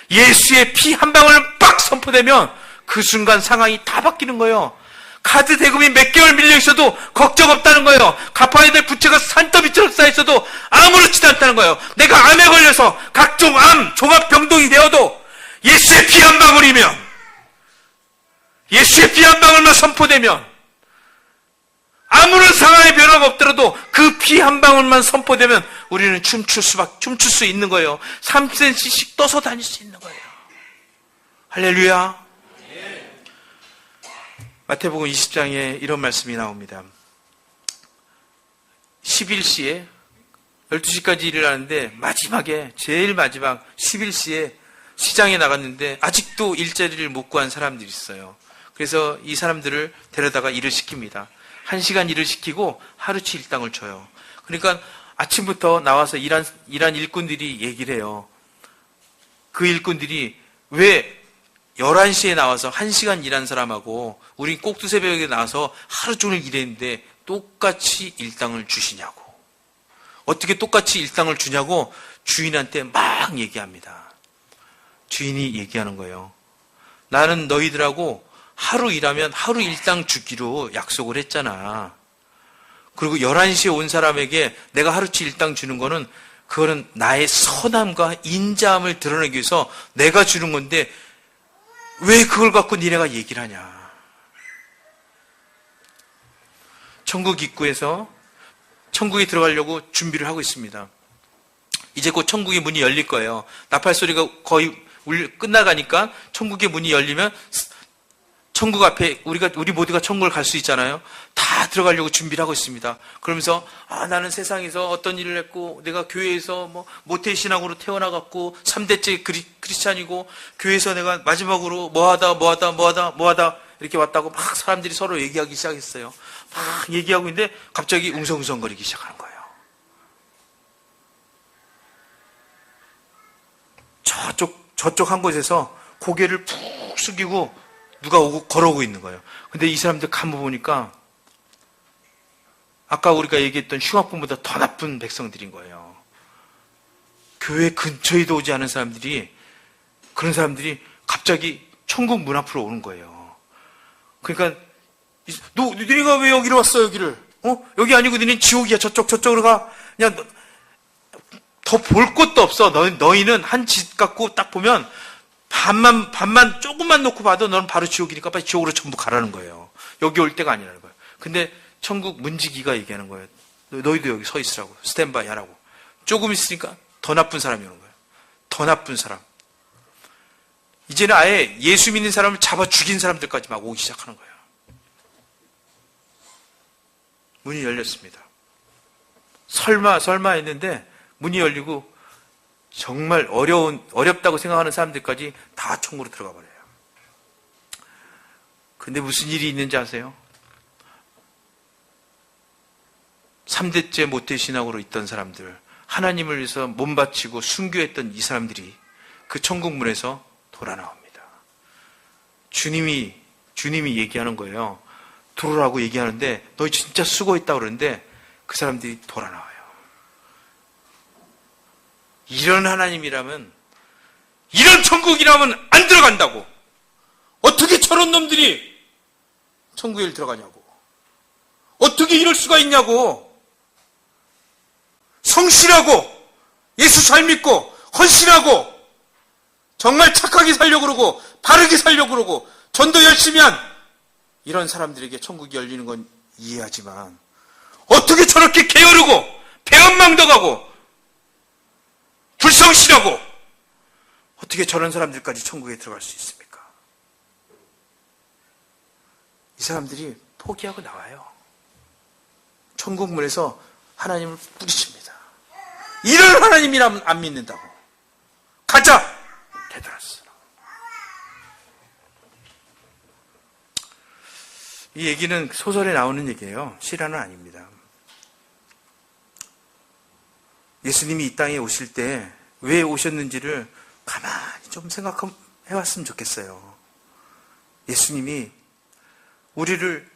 예수의 피 한 방울 빡 선포되면 그 순간 상황이 다 바뀌는 거예요. 카드 대금이 몇 개월 밀려 있어도 걱정 없다는 거예요. 갚아야 될 부채가 산더미처럼 쌓여 있어도 아무렇지도 않다는 거예요. 내가 암에 걸려서 각종 암, 종합병동이 되어도 예수의 피 한 방울이면, 예수의 피 한 방울만 선포되면, 아무런 상황의 변화가 없더라도 그 피 한 방울만 선포되면 우리는 춤출 수 있는 거예요. 3cm씩 떠서 다닐 수 있는 거예요. 할렐루야. 마태복음 20장에 이런 말씀이 나옵니다. 11시에 12시까지 일을 하는데 제일 마지막 11시에 시장에 나갔는데 아직도 일자리를 못 구한 사람들이 있어요. 그래서 이 사람들을 데려다가 일을 시킵니다. 1시간 일을 시키고 하루치 일당을 줘요. 그러니까 아침부터 나와서 일한 일꾼들이 얘기를 해요. 그 일꾼들이 왜 11시에 나와서 1시간 일한 사람하고 우리 꼭두새벽에 나와서 하루 종일 일했는데 똑같이 일당을 주시냐고. 어떻게 똑같이 일당을 주냐고 주인한테 막 얘기합니다. 주인이 얘기하는 거예요. 나는 너희들하고 하루 일하면 하루 일당 주기로 약속을 했잖아. 그리고 11시에 온 사람에게 내가 하루치 일당 주는 거는, 그거는 나의 선함과 인자함을 드러내기 위해서 내가 주는 건데 왜 그걸 갖고 니네가 얘기를 하냐. 천국 입구에서 천국에 들어가려고 준비를 하고 있습니다. 이제 곧 천국의 문이 열릴 거예요. 나팔 소리가 거의 끝나가니까 천국의 문이 열리면 천국 앞에 우리 모두가 천국을 갈 수 있잖아요. 다 들어가려고 준비를 하고 있습니다. 그러면서 나는 세상에서 어떤 일을 했고, 내가 교회에서 모태신앙으로 태어나갖고 3대째 크리스찬이고, 교회에서 내가 마지막으로 뭐하다 이렇게 왔다고 막 사람들이 서로 얘기하기 시작했어요. 막 얘기하고 있는데 갑자기 웅성웅성거리기 시작하는 거예요. 저쪽 한 곳에서 고개를 푹 숙이고 누가 걸어오고 있는 거예요. 근데 이 사람들 가만 보니까 아까 우리가 얘기했던 흉악범보다 더 나쁜 백성들인 거예요. 교회 근처에도 오지 않은 사람들이, 그런 사람들이 갑자기 천국 문 앞으로 오는 거예요. 그러니까 너희가 왜 여기로 왔어? 여기를 여기 아니고 너희는 지옥이야. 저쪽으로 가. 그냥 더 볼 것도 없어. 너희는 한 집 갖고 딱 보면 반만 조금만 놓고 봐도 너는 바로 지옥이니까 빨리 지옥으로 전부 가라는 거예요. 여기 올 때가 아니라는 거예요. 근데 천국 문지기가 얘기하는 거예요. 너희도 여기 서 있으라고. 스탠바이 하라고. 조금 있으니까 더 나쁜 사람이 오는 거예요. 더 나쁜 사람. 이제는 아예 예수 믿는 사람을 잡아 죽인 사람들까지 막 오기 시작하는 거예요. 문이 열렸습니다. 설마 했는데 문이 열리고 정말 어렵다고 생각하는 사람들까지 다 천국으로 들어가 버려요. 근데 무슨 일이 있는지 아세요? 3대째 모태신앙으로 있던 사람들, 하나님을 위해서 몸 바치고 순교했던 이 사람들이 그 천국 문에서 돌아 나옵니다. 주님이 얘기하는 거예요. 들어오라고 얘기하는데 너희 진짜 수고했다고 그러는데 그 사람들이 돌아 나와요. 이런 하나님이라면, 이런 천국이라면 안 들어간다고. 어떻게 저런 놈들이 천국에 들어가냐고. 어떻게 이럴 수가 있냐고. 성실하고 예수 잘 믿고 헌신하고 정말 착하게 살려고 그러고 바르게 살려고 그러고 전도 열심히 한 이런 사람들에게 천국이 열리는 건 이해하지만 어떻게 저렇게 게으르고 배은망덕하고 불성실하고 어떻게 저런 사람들까지 천국에 들어갈 수 있습니까? 이 사람들이 포기하고 나와요. 천국 문에서 하나님을 뿌리칩니다. 이런 하나님이라면 안 믿는다고. 가자! 되돌았어. 이 얘기는 소설에 나오는 얘기예요. 실화는 아닙니다. 예수님이 이 땅에 오실 때 왜 오셨는지를 가만히 좀 생각해봤으면 좋겠어요. 예수님이 우리를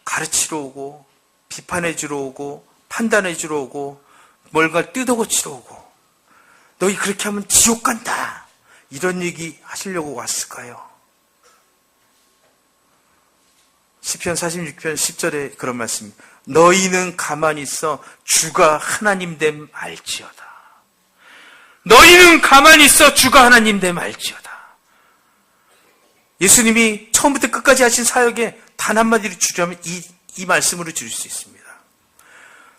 가르치러 오고 비판해 주러 오고 판단해 주러 오고 뭔가 뜯어고치러 오고 너희 그렇게 하면 지옥 간다 이런 얘기 하시려고 왔을까요? 시편 46편 10절에 그런 말씀, 너희는 가만히 있어 주가 하나님 됨 알지어다. 너희는 가만히 있어 주가 하나님 됨 알지어다. 예수님이 처음부터 끝까지 하신 사역에 단 한마디로 줄이면 이 말씀으로 줄일 수 있습니다.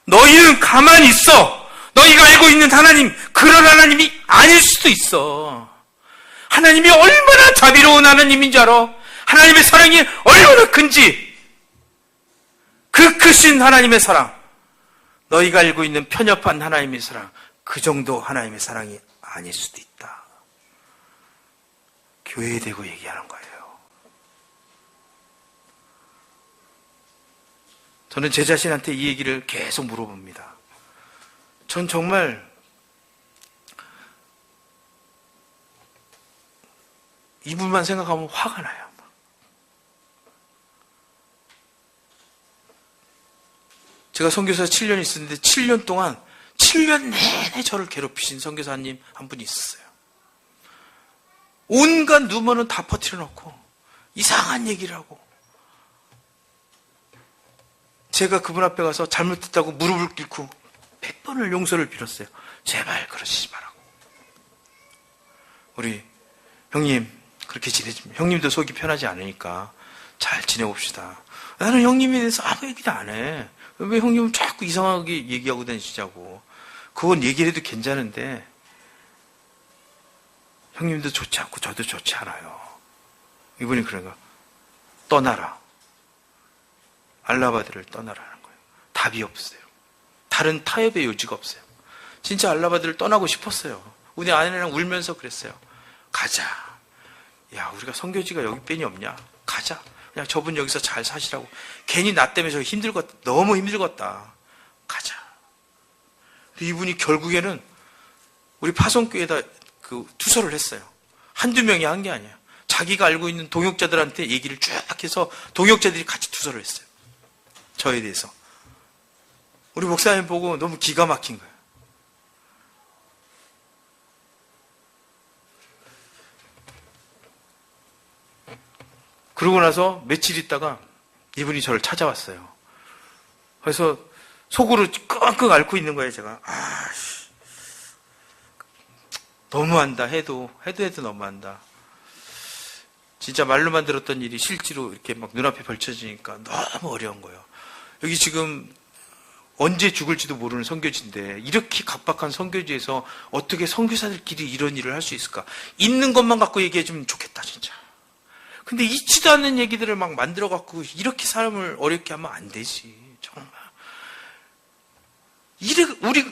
너희는 가만히 있어. 너희가 알고 있는 하나님, 그런 하나님이 아닐 수도 있어. 하나님이 얼마나 자비로운 하나님인 줄 알아? 하나님의 사랑이 얼마나 큰지. 그 크신 하나님의 사랑, 너희가 알고 있는 편협한 하나님의 사랑, 그 정도 하나님의 사랑이 아닐 수도 있다. 교회에 대고 얘기하는 거예요. 저는 제 자신한테 이 얘기를 계속 물어봅니다. 전 정말 이분만 생각하면 화가 나요. 제가 선교사 7년 있었는데 7년 동안 7년 내내 저를 괴롭히신 선교사님 한 분이 있었어요. 온갖 누먼은 다 퍼뜨려 놓고 이상한 얘기를 하고 제가 그분 앞에 가서 잘못했다고 무릎을 꿇고 100번을 용서를 빌었어요. 제발 그러시지 말라고. 우리 형님 그렇게 지내지만 형님도 속이 편하지 않으니까 잘 지내봅시다. 나는 형님에 대해서 아무 얘기도 안 해. 왜 형님은 자꾸 이상하게 얘기하고 다니시자고. 그건 얘기를 해도 괜찮은데 형님도 좋지 않고 저도 좋지 않아요. 이분이 그런가? 떠나라. 알라바드를 떠나라는 거예요. 답이 없어요. 다른 타협의 여지가 없어요. 진짜 알라바드를 떠나고 싶었어요. 우리 아내랑 울면서 그랬어요. 가자. 야, 우리가 선교지가 여기 뺀이 없냐? 가자. 그냥 저분 여기서 잘 사시라고. 괜히 나 때문에 저 힘들겠다. 너무 힘들겠다. 가자. 이분이 결국에는 우리 파송교회에다 그 투서를 했어요. 한두 명이 한 게 아니야. 자기가 알고 있는 동역자들한테 얘기를 쭉 해서 동역자들이 같이 투서를 했어요. 저에 대해서. 우리 목사님 보고 너무 기가 막힌 거예요. 그러고 나서 며칠 있다가 이분이 저를 찾아왔어요. 그래서 속으로 끙끙 앓고 있는 거예요, 제가. 너무한다. 해도 너무한다. 진짜 말로만 들었던 일이 실제로 이렇게 막 눈앞에 펼쳐지니까 너무 어려운 거예요. 여기 지금 언제 죽을지도 모르는 선교지인데 이렇게 각박한 선교지에서 어떻게 선교사들끼리 이런 일을 할 수 있을까? 있는 것만 갖고 얘기해주면 좋겠다, 진짜. 근데 있지도 않는 얘기들을 막 만들어갖고 이렇게 사람을 어렵게 하면 안 되지. 정말.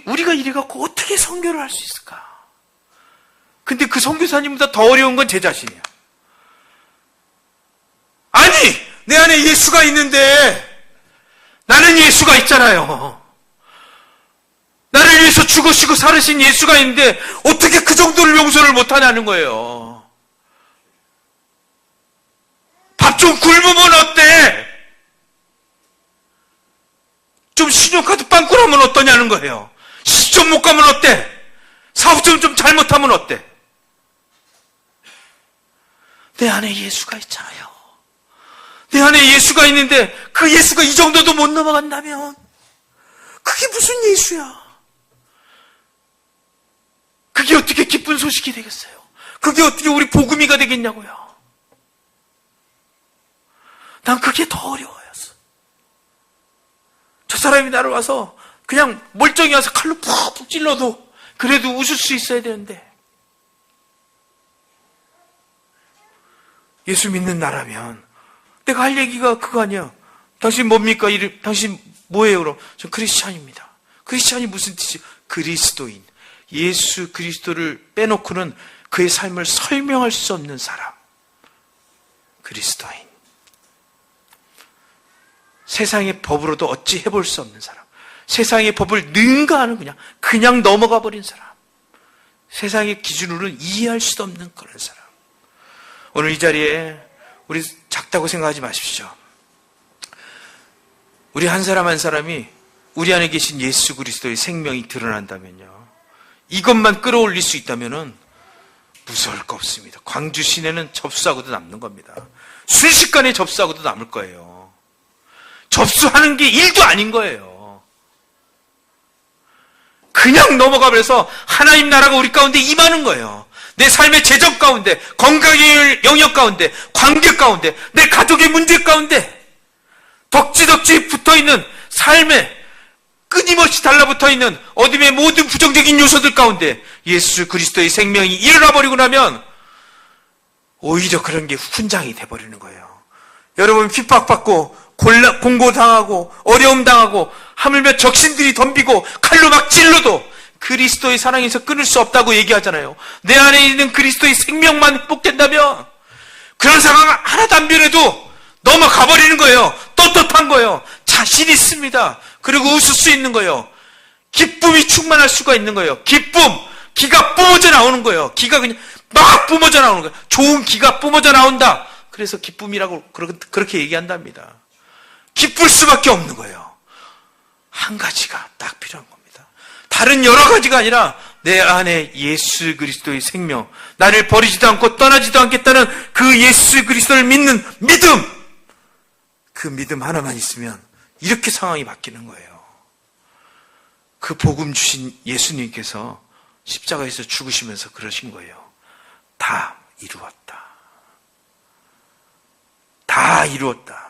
우리가 이래갖고 어떻게 선교를 할 수 있을까? 근데 그 선교사님보다 더 어려운 건 제 자신이야. 아니, 내 안에 예수가 있는데 나는 예수가 있잖아요. 나를 위해서 죽으시고 살으신 예수가 있는데 어떻게 그 정도를 용서를 못하냐는 거예요. 밥 좀 굶으면 어때? 좀 신용카드 빵꾸나면 어떠냐는 거예요. 시점 못 가면 어때? 사업 좀 잘못하면 어때? 내 안에 예수가 있잖아요. 내 안에 예수가 있는데 그 예수가 이 정도도 못 넘어간다면 그게 무슨 예수야? 그게 어떻게 기쁜 소식이 되겠어요? 그게 어떻게 우리 복음이가 되겠냐고요? 난 그게 더 어려워였어. 저 사람이 나를 와서 그냥 멀쩡히 와서 칼로 푹푹 찔러도 그래도 웃을 수 있어야 되는데, 예수 믿는 나라면 내가 할 얘기가 그거 아니야. 당신 뭡니까? 당신 뭐예요? 그럼 전 크리스찬입니다. 크리스찬이 무슨 뜻이지? 그리스도인. 예수 그리스도를 빼놓고는 그의 삶을 설명할 수 없는 사람. 그리스도인. 세상의 법으로도 어찌 해볼 수 없는 사람. 세상의 법을 능가하는 그냥 넘어가 버린 사람. 세상의 기준으로는 이해할 수도 없는 그런 사람. 오늘 이 자리에 우리 작다고 생각하지 마십시오. 우리 한 사람 한 사람이 우리 안에 계신 예수 그리스도의 생명이 드러난다면요, 이것만 끌어올릴 수 있다면은 무서울 거 없습니다. 광주 시내는 접수하고도 남는 겁니다. 순식간에 접수하고도 남을 거예요. 접수하는 게 일도 아닌 거예요. 그냥 넘어가 버려서 하나님 나라가 우리 가운데 임하는 거예요. 내 삶의 재정 가운데, 건강의 영역 가운데, 관계 가운데, 내 가족의 문제 가운데, 덕지덕지 붙어있는 삶에 끊임없이 달라붙어있는 어둠의 모든 부정적인 요소들 가운데 예수 그리스도의 생명이 일어나버리고 나면 오히려 그런 게 훈장이 돼버리는 거예요. 여러분, 핍박받고 공고당하고 어려움 당하고 하물며 적신들이 덤비고 칼로 막 찔러도 그리스도의 사랑에서 끊을 수 없다고 얘기하잖아요. 내 안에 있는 그리스도의 생명만 회복된다면 그런 상황 하나도 안 변해도 넘어가 버리는 거예요. 떳떳한 거예요. 자신 있습니다. 그리고 웃을 수 있는 거예요. 기쁨이 충만할 수가 있는 거예요. 기쁨, 기가 뿜어져 나오는 거예요. 기가 그냥 막 뿜어져 나오는 거예요. 좋은 기가 뿜어져 나온다. 그래서 기쁨이라고 그렇게 얘기한답니다. 기쁠 수밖에 없는 거예요. 한 가지가 딱 필요한 겁니다. 다른 여러 가지가 아니라 내 안에 예수 그리스도의 생명, 나를 버리지도 않고 떠나지도 않겠다는 그 예수 그리스도를 믿는 믿음, 그 믿음 하나만 있으면 이렇게 상황이 바뀌는 거예요. 그 복음 주신 예수님께서 십자가에서 죽으시면서 그러신 거예요. 다 이루었다. 다 이루었다.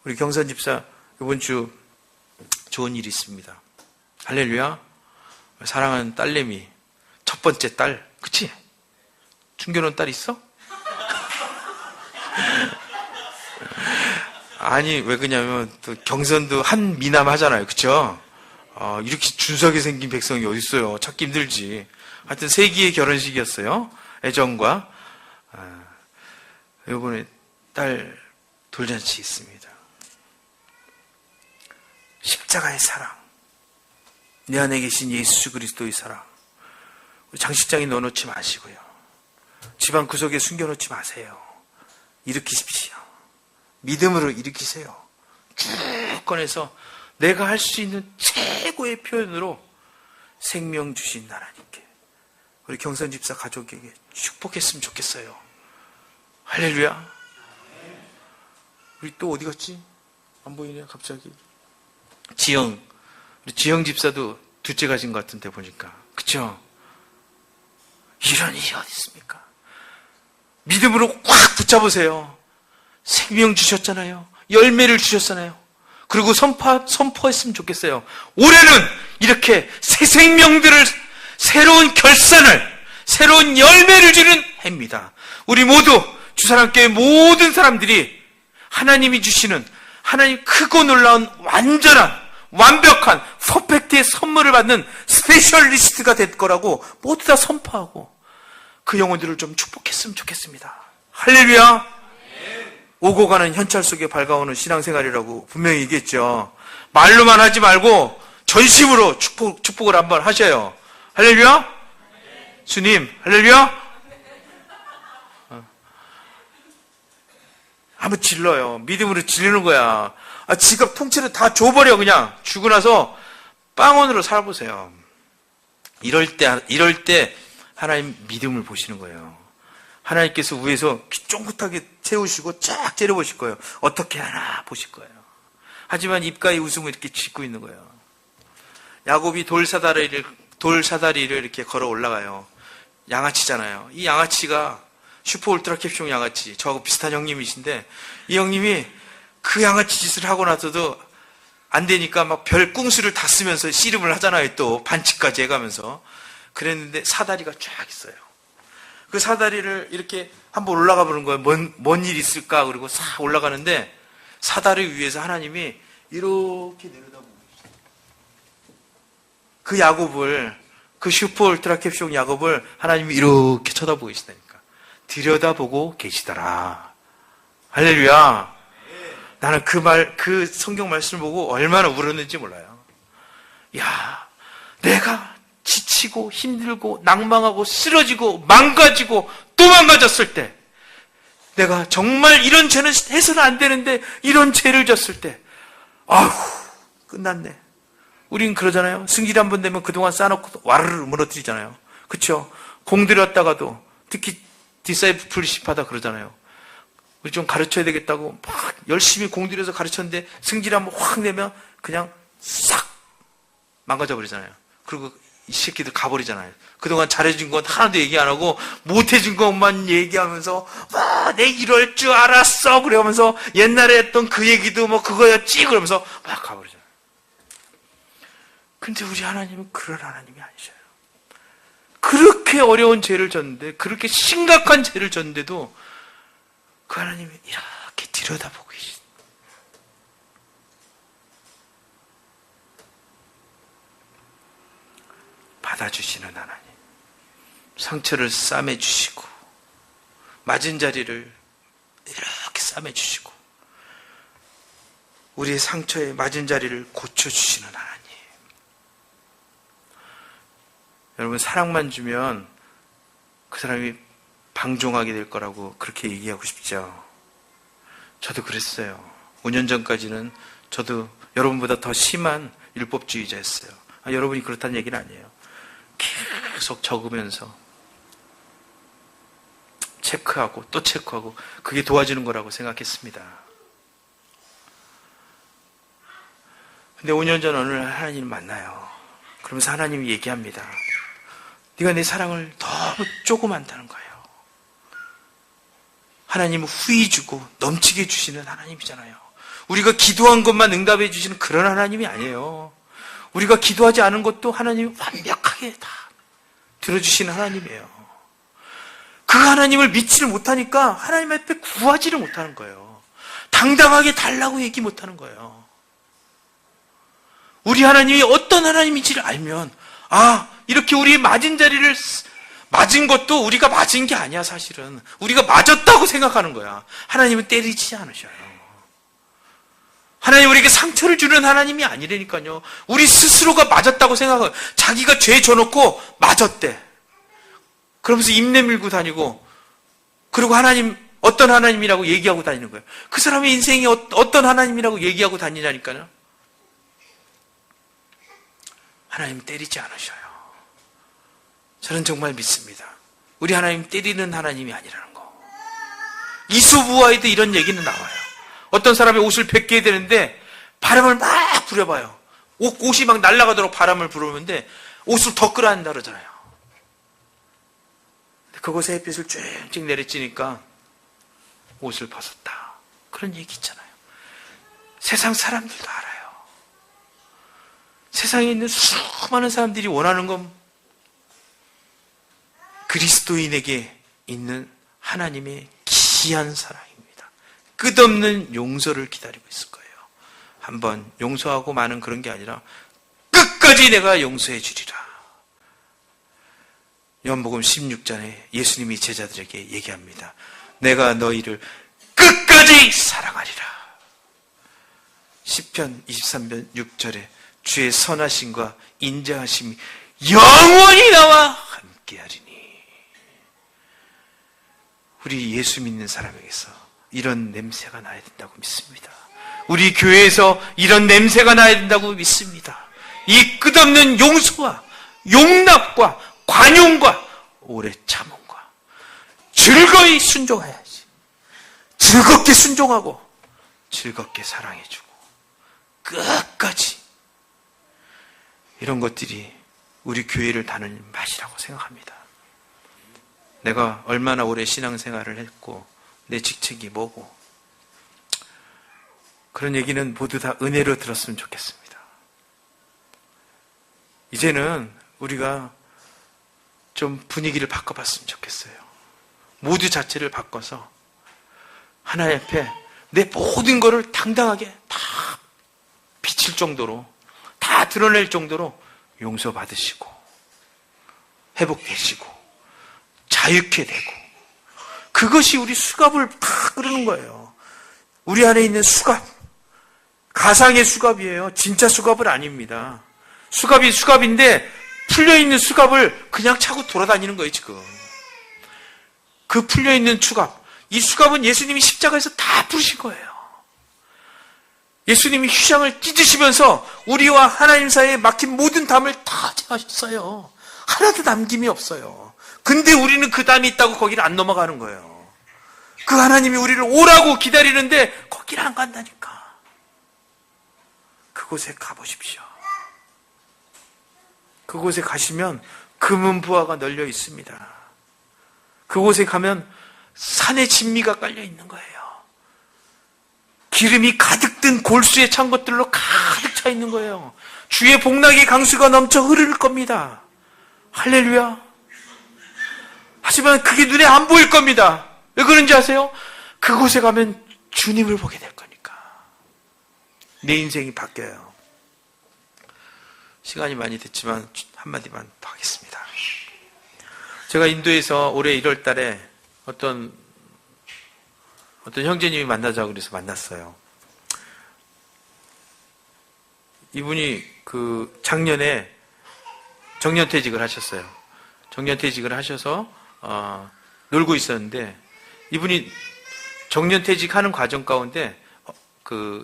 우리 경선 집사 이번 주 좋은 일이 있습니다. 할렐루야. 사랑하는 딸내미 첫 번째 딸, 그치? 중견원 딸 있어? 아니, 왜 그러냐면 또 경선도 한 미남 하잖아요, 그쵸? 이렇게 준석이 생긴 백성이 어디 있어요? 찾기 힘들지. 하여튼 세기의 결혼식이었어요. 애정과 이번에 딸 돌잔치 있습니다. 십자가의 사랑, 내 안에 계신 예수 그리스도의 사랑, 우리 장식장에 넣어놓지 마시고요, 집안 구석에 숨겨놓지 마세요. 일으키십시오. 믿음으로 일으키세요. 쭉 꺼내서 내가 할 수 있는 최고의 표현으로 생명 주신 하나님께, 우리 경선 집사 가족에게 축복했으면 좋겠어요. 할렐루야. 우리 또 어디 갔지? 안 보이네 갑자기. 우리 지영 집사도 둘째 가신 것 같은데 보니까, 그쵸? 이런 일이 어디 있습니까? 믿음으로 꽉 붙잡으세요. 생명 주셨잖아요. 열매를 주셨잖아요. 그리고 선포했으면 좋겠어요. 올해는 이렇게 새 생명들을, 새로운 결산을, 새로운 열매를 주는 해입니다. 우리 모두 주사랑교회 모든 사람들이 하나님이 주시는, 하나님 크고 놀라운 완전한 완벽한 퍼펙트의 선물을 받는 스페셜리스트가 될 거라고 모두 다 선포하고 그 영혼들을 좀 축복했으면 좋겠습니다. 할렐루야. 오고 가는 현찰 속에 밝아오는 신앙생활이라고 분명히 얘기했죠. 말로만 하지 말고 전심으로 축복을 한번 하셔요. 할렐루야. 주님, 할렐루야. 한번 질러요. 믿음으로 질르는 거야. 지갑 통째로 다 줘버려. 그냥 주고 나서 빵원으로 살아보세요. 이럴 때 하나님 믿음을 보시는 거예요. 하나님께서 위에서 귀 쫑긋하게 채우시고 쫙 째려보실 거예요. 어떻게 하나 보실 거예요. 하지만 입가에 웃음을 이렇게 짓고 있는 거예요. 야곱이 돌사다리를 이렇게 걸어 올라가요. 양아치잖아요. 이 양아치가 슈퍼 울트라 캡숑 양아치, 저하고 비슷한 형님이신데, 이 형님이 그 양아치 짓을 하고 나서도 안 되니까 막 별 꿍수를 다 쓰면서 씨름을 하잖아요. 또 반칙까지 해가면서. 그랬는데 사다리가 쫙 있어요. 그 사다리를 이렇게 한번 올라가 보는 거예요. 뭔 일 있을까? 그리고 싹 올라가는데 사다리 위에서 하나님이 이렇게 내려다보고 계시죠. 그 야곱을, 그 슈퍼 울트라 캡숑 야곱을 하나님이 이렇게 쳐다보고 계시다니까. 들여다보고 계시더라. 할렐루야. 나는 그 성경 말씀을 보고 얼마나 울었는지 몰라요. 야, 내가 지치고 힘들고 낭망하고 쓰러지고 망가지고 또 망가졌을 때, 내가 정말 이런 죄는 해서는 안 되는데 이런 죄를 졌을 때, 아휴, 끝났네. 우린 그러잖아요. 승질 한번 되면 그동안 쌓아놓고 와르르 무너뜨리잖아요. 그쵸? 공들였다가도, 특히 디사이플십 하다 그러잖아요. 우리 좀 가르쳐야 되겠다고 막 열심히 공들여서 가르쳤는데 승질 한번 확 내면 그냥 싹 망가져 버리잖아요. 그리고 이 새끼들 가버리잖아요. 그동안 잘해준 건 하나도 얘기 안 하고 못해준 것만 얘기하면서 내 이럴 줄 알았어 그러면서 옛날에 했던 그 얘기도 뭐 그거였지 그러면서 막 가버리잖아요. 근데 우리 하나님은 그런 하나님이 아니셔요. 그렇게 어려운 죄를 졌는데, 그렇게 심각한 죄를 졌는데도 그 하나님이 이렇게 들여다보고 계신, 받아주시는 하나님, 상처를 싸매주시고 맞은 자리를 이렇게 싸매주시고 우리의 상처에 맞은 자리를 고쳐주시는 하나님. 여러분, 사랑만 주면 그 사람이 방종하게 될 거라고 그렇게 얘기하고 싶죠. 저도 그랬어요. 5년 전까지는 저도 여러분보다 더 심한 율법주의자였어요. 여러분이 그렇다는 얘기는 아니에요. 계속 적으면서 체크하고 또 체크하고 그게 도와주는 거라고 생각했습니다. 근데 5년 전 어느 날 하나님을 만나요. 그러면서 하나님이 얘기합니다. 네가 내 사랑을 너무 조금 한다는 거예요. 하나님은 후히 주고 넘치게 주시는 하나님이잖아요. 우리가 기도한 것만 응답해 주시는 그런 하나님이 아니에요. 우리가 기도하지 않은 것도 하나님이 완벽하게 다 들어주시는 하나님이에요. 그 하나님을 믿지를 못하니까 하나님 앞에 구하지를 못하는 거예요. 당당하게 달라고 얘기 못하는 거예요. 우리 하나님이 어떤 하나님인지를 알면, 이렇게 우리 맞은 자리를 맞은 것도 우리가 맞은 게 아니야. 사실은 우리가 맞았다고 생각하는 거야. 하나님은 때리지 않으셔요. 하나님 우리에게 상처를 주는 하나님이 아니라니까요. 우리 스스로가 맞았다고 생각하고 자기가 죄 져놓고 맞았대. 그러면서 입 내밀고 다니고, 그리고 하나님 어떤 하나님이라고 얘기하고 다니는 거예요. 그 사람의 인생이 어떤 하나님이라고 얘기하고 다니냐니까요. 하나님 때리지 않으셔요. 저는 정말 믿습니다. 우리 하나님 때리는 하나님이 아니라는 거. 이소부와에도 이런 얘기는 나와요. 어떤 사람이 옷을 벗겨야 되는데 바람을 막 부려봐요. 옷이 막 날아가도록 바람을 부르는데 옷을 더 끌어안다 그러잖아요. 그곳에 햇빛을 쭉 내리쬐니까 옷을 벗었다. 그런 얘기 있잖아요. 세상 사람들도 알아요. 세상에 있는 수많은 사람들이 원하는 건 그리스도인에게 있는 하나님의 기이한 사랑입니다. 끝없는 용서를 기다리고 있을 거예요. 한번 용서하고 마는 그런 게 아니라 끝까지 내가 용서해 주리라. 요한복음 16장에 예수님이 제자들에게 얘기합니다. 내가 너희를 끝까지 사랑하리라. 시편 23편 6절에 주의 선하심과 인자하심이 영원히 나와 함께하리니. 우리 예수 믿는 사람에게서 이런 냄새가 나야 된다고 믿습니다. 우리 교회에서 이런 냄새가 나야 된다고 믿습니다. 이 끝없는 용서와 용납과 관용과 오래 참음과 즐거이 순종해야지. 즐겁게 순종하고 즐겁게 사랑해주고 끝까지. 이런 것들이 우리 교회를 다루는 맛이라고 생각합니다. 내가 얼마나 오래 신앙생활을 했고 내 직책이 뭐고, 그런 얘기는 모두 다 은혜로 들었으면 좋겠습니다. 이제는 우리가 좀 분위기를 바꿔봤으면 좋겠어요. 모두 자체를 바꿔서 하나님 앞에 내 모든 것을 당당하게 다 비칠 정도로, 다 드러낼 정도로 용서받으시고 회복되시고 자유케 되고, 그것이 우리 수갑을 다 끄르는 거예요. 우리 안에 있는 수갑, 가상의 수갑이에요. 진짜 수갑은 아닙니다. 수갑이 수갑인데 풀려있는 수갑을 그냥 차고 돌아다니는 거예요, 지금. 그 풀려있는 수갑, 이 수갑은 예수님이 십자가에서 다 부르신 거예요. 예수님이 휘장을 찢으시면서 우리와 하나님 사이에 막힌 모든 담을 다 제하셨어요. 하나도 남김이 없어요. 근데 우리는 그 담이 있다고 거기를 안 넘어가는 거예요. 그 하나님이 우리를 오라고 기다리는데 거기를 안 간다니까. 그곳에 가보십시오. 그곳에 가시면 금은 부화가 널려 있습니다. 그곳에 가면 산의 진미가 깔려 있는 거예요. 기름이 가득 든 골수에 찬 것들로 가득 차 있는 거예요. 주의 복락의 강수가 넘쳐 흐를 겁니다. 할렐루야. 하지만 그게 눈에 안 보일 겁니다. 왜 그런지 아세요? 그곳에 가면 주님을 보게 될 거니까. 내 인생이 바뀌어요. 시간이 많이 됐지만 한마디만 더 하겠습니다. 제가 인도에서 올해 1월 달에 어떤 형제님이 만나자고 그래서 만났어요. 이분이 작년에 정년퇴직을 하셨어요. 정년퇴직을 하셔서 놀고 있었는데, 이분이 정년퇴직하는 과정 가운데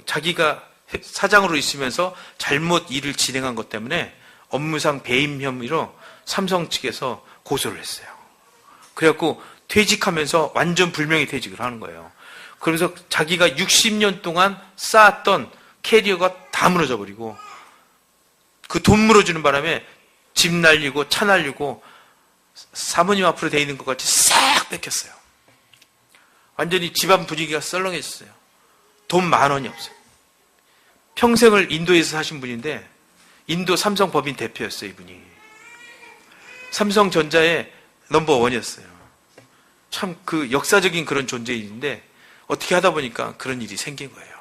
자기가 사장으로 있으면서 잘못 일을 진행한 것 때문에 업무상 배임 혐의로 삼성 측에서 고소를 했어요. 그래갖고 퇴직하면서 완전 불명예 퇴직을 하는 거예요. 그래서 자기가 60년 동안 쌓았던 캐리어가 다 무너져 버리고, 그 돈 물어주는 바람에 집 날리고 차 날리고 사모님 앞으로 돼 있는 것 같이 싹 뺏겼어요. 완전히 집안 분위기가 썰렁해졌어요. 돈 10,000원이 없어요. 평생을 인도에서 사신 분인데 인도 삼성 법인 대표였어요, 이분이. 삼성전자의 넘버원이었어요. 참 역사적인 그런 존재인데 어떻게 하다 보니까 그런 일이 생긴 거예요.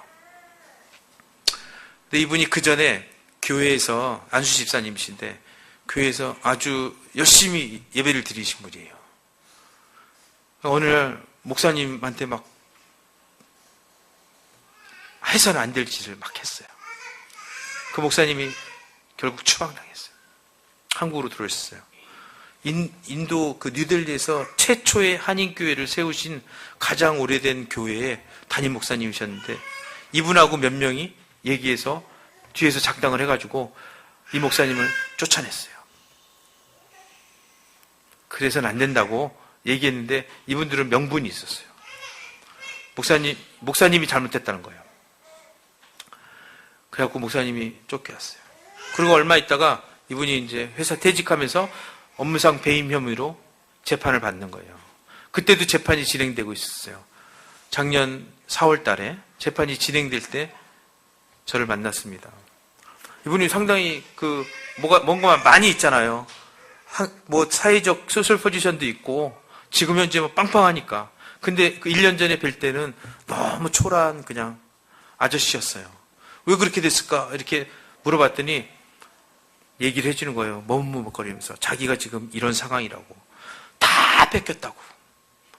근데 이분이 그 전에 교회에서, 안수 집사님이신데 교회에서 아주 열심히 예배를 드리신 분이에요. 어느 날 목사님한테 막 해서는 안 될 짓을 막 했어요. 그 목사님이 결국 추방당했어요. 한국으로 들어오셨어요. 인도 뉴델리에서 최초의 한인교회를 세우신 가장 오래된 교회의 담임 목사님이셨는데, 이분하고 몇 명이 얘기해서 뒤에서 작당을 해가지고 이 목사님을 쫓아냈어요. 그래서는 안 된다고 얘기했는데 이분들은 명분이 있었어요. 목사님이 잘못했다는 거예요. 그래갖고 목사님이 쫓겨났어요. 그리고 얼마 있다가 이분이 이제 회사 퇴직하면서 업무상 배임 혐의로 재판을 받는 거예요. 그때도 재판이 진행되고 있었어요. 작년 4월 달에 재판이 진행될 때 저를 만났습니다. 이분이 상당히 뭔가 많이 있잖아요. 사회적 소셜 포지션도 있고, 지금 현재 빵빵하니까. 근데 1년 전에 뵐 때는 너무 초라한 그냥 아저씨였어요. 왜 그렇게 됐을까? 이렇게 물어봤더니 얘기를 해주는 거예요. 머뭇머뭇거리면서. 자기가 지금 이런 상황이라고. 다 뺏겼다고.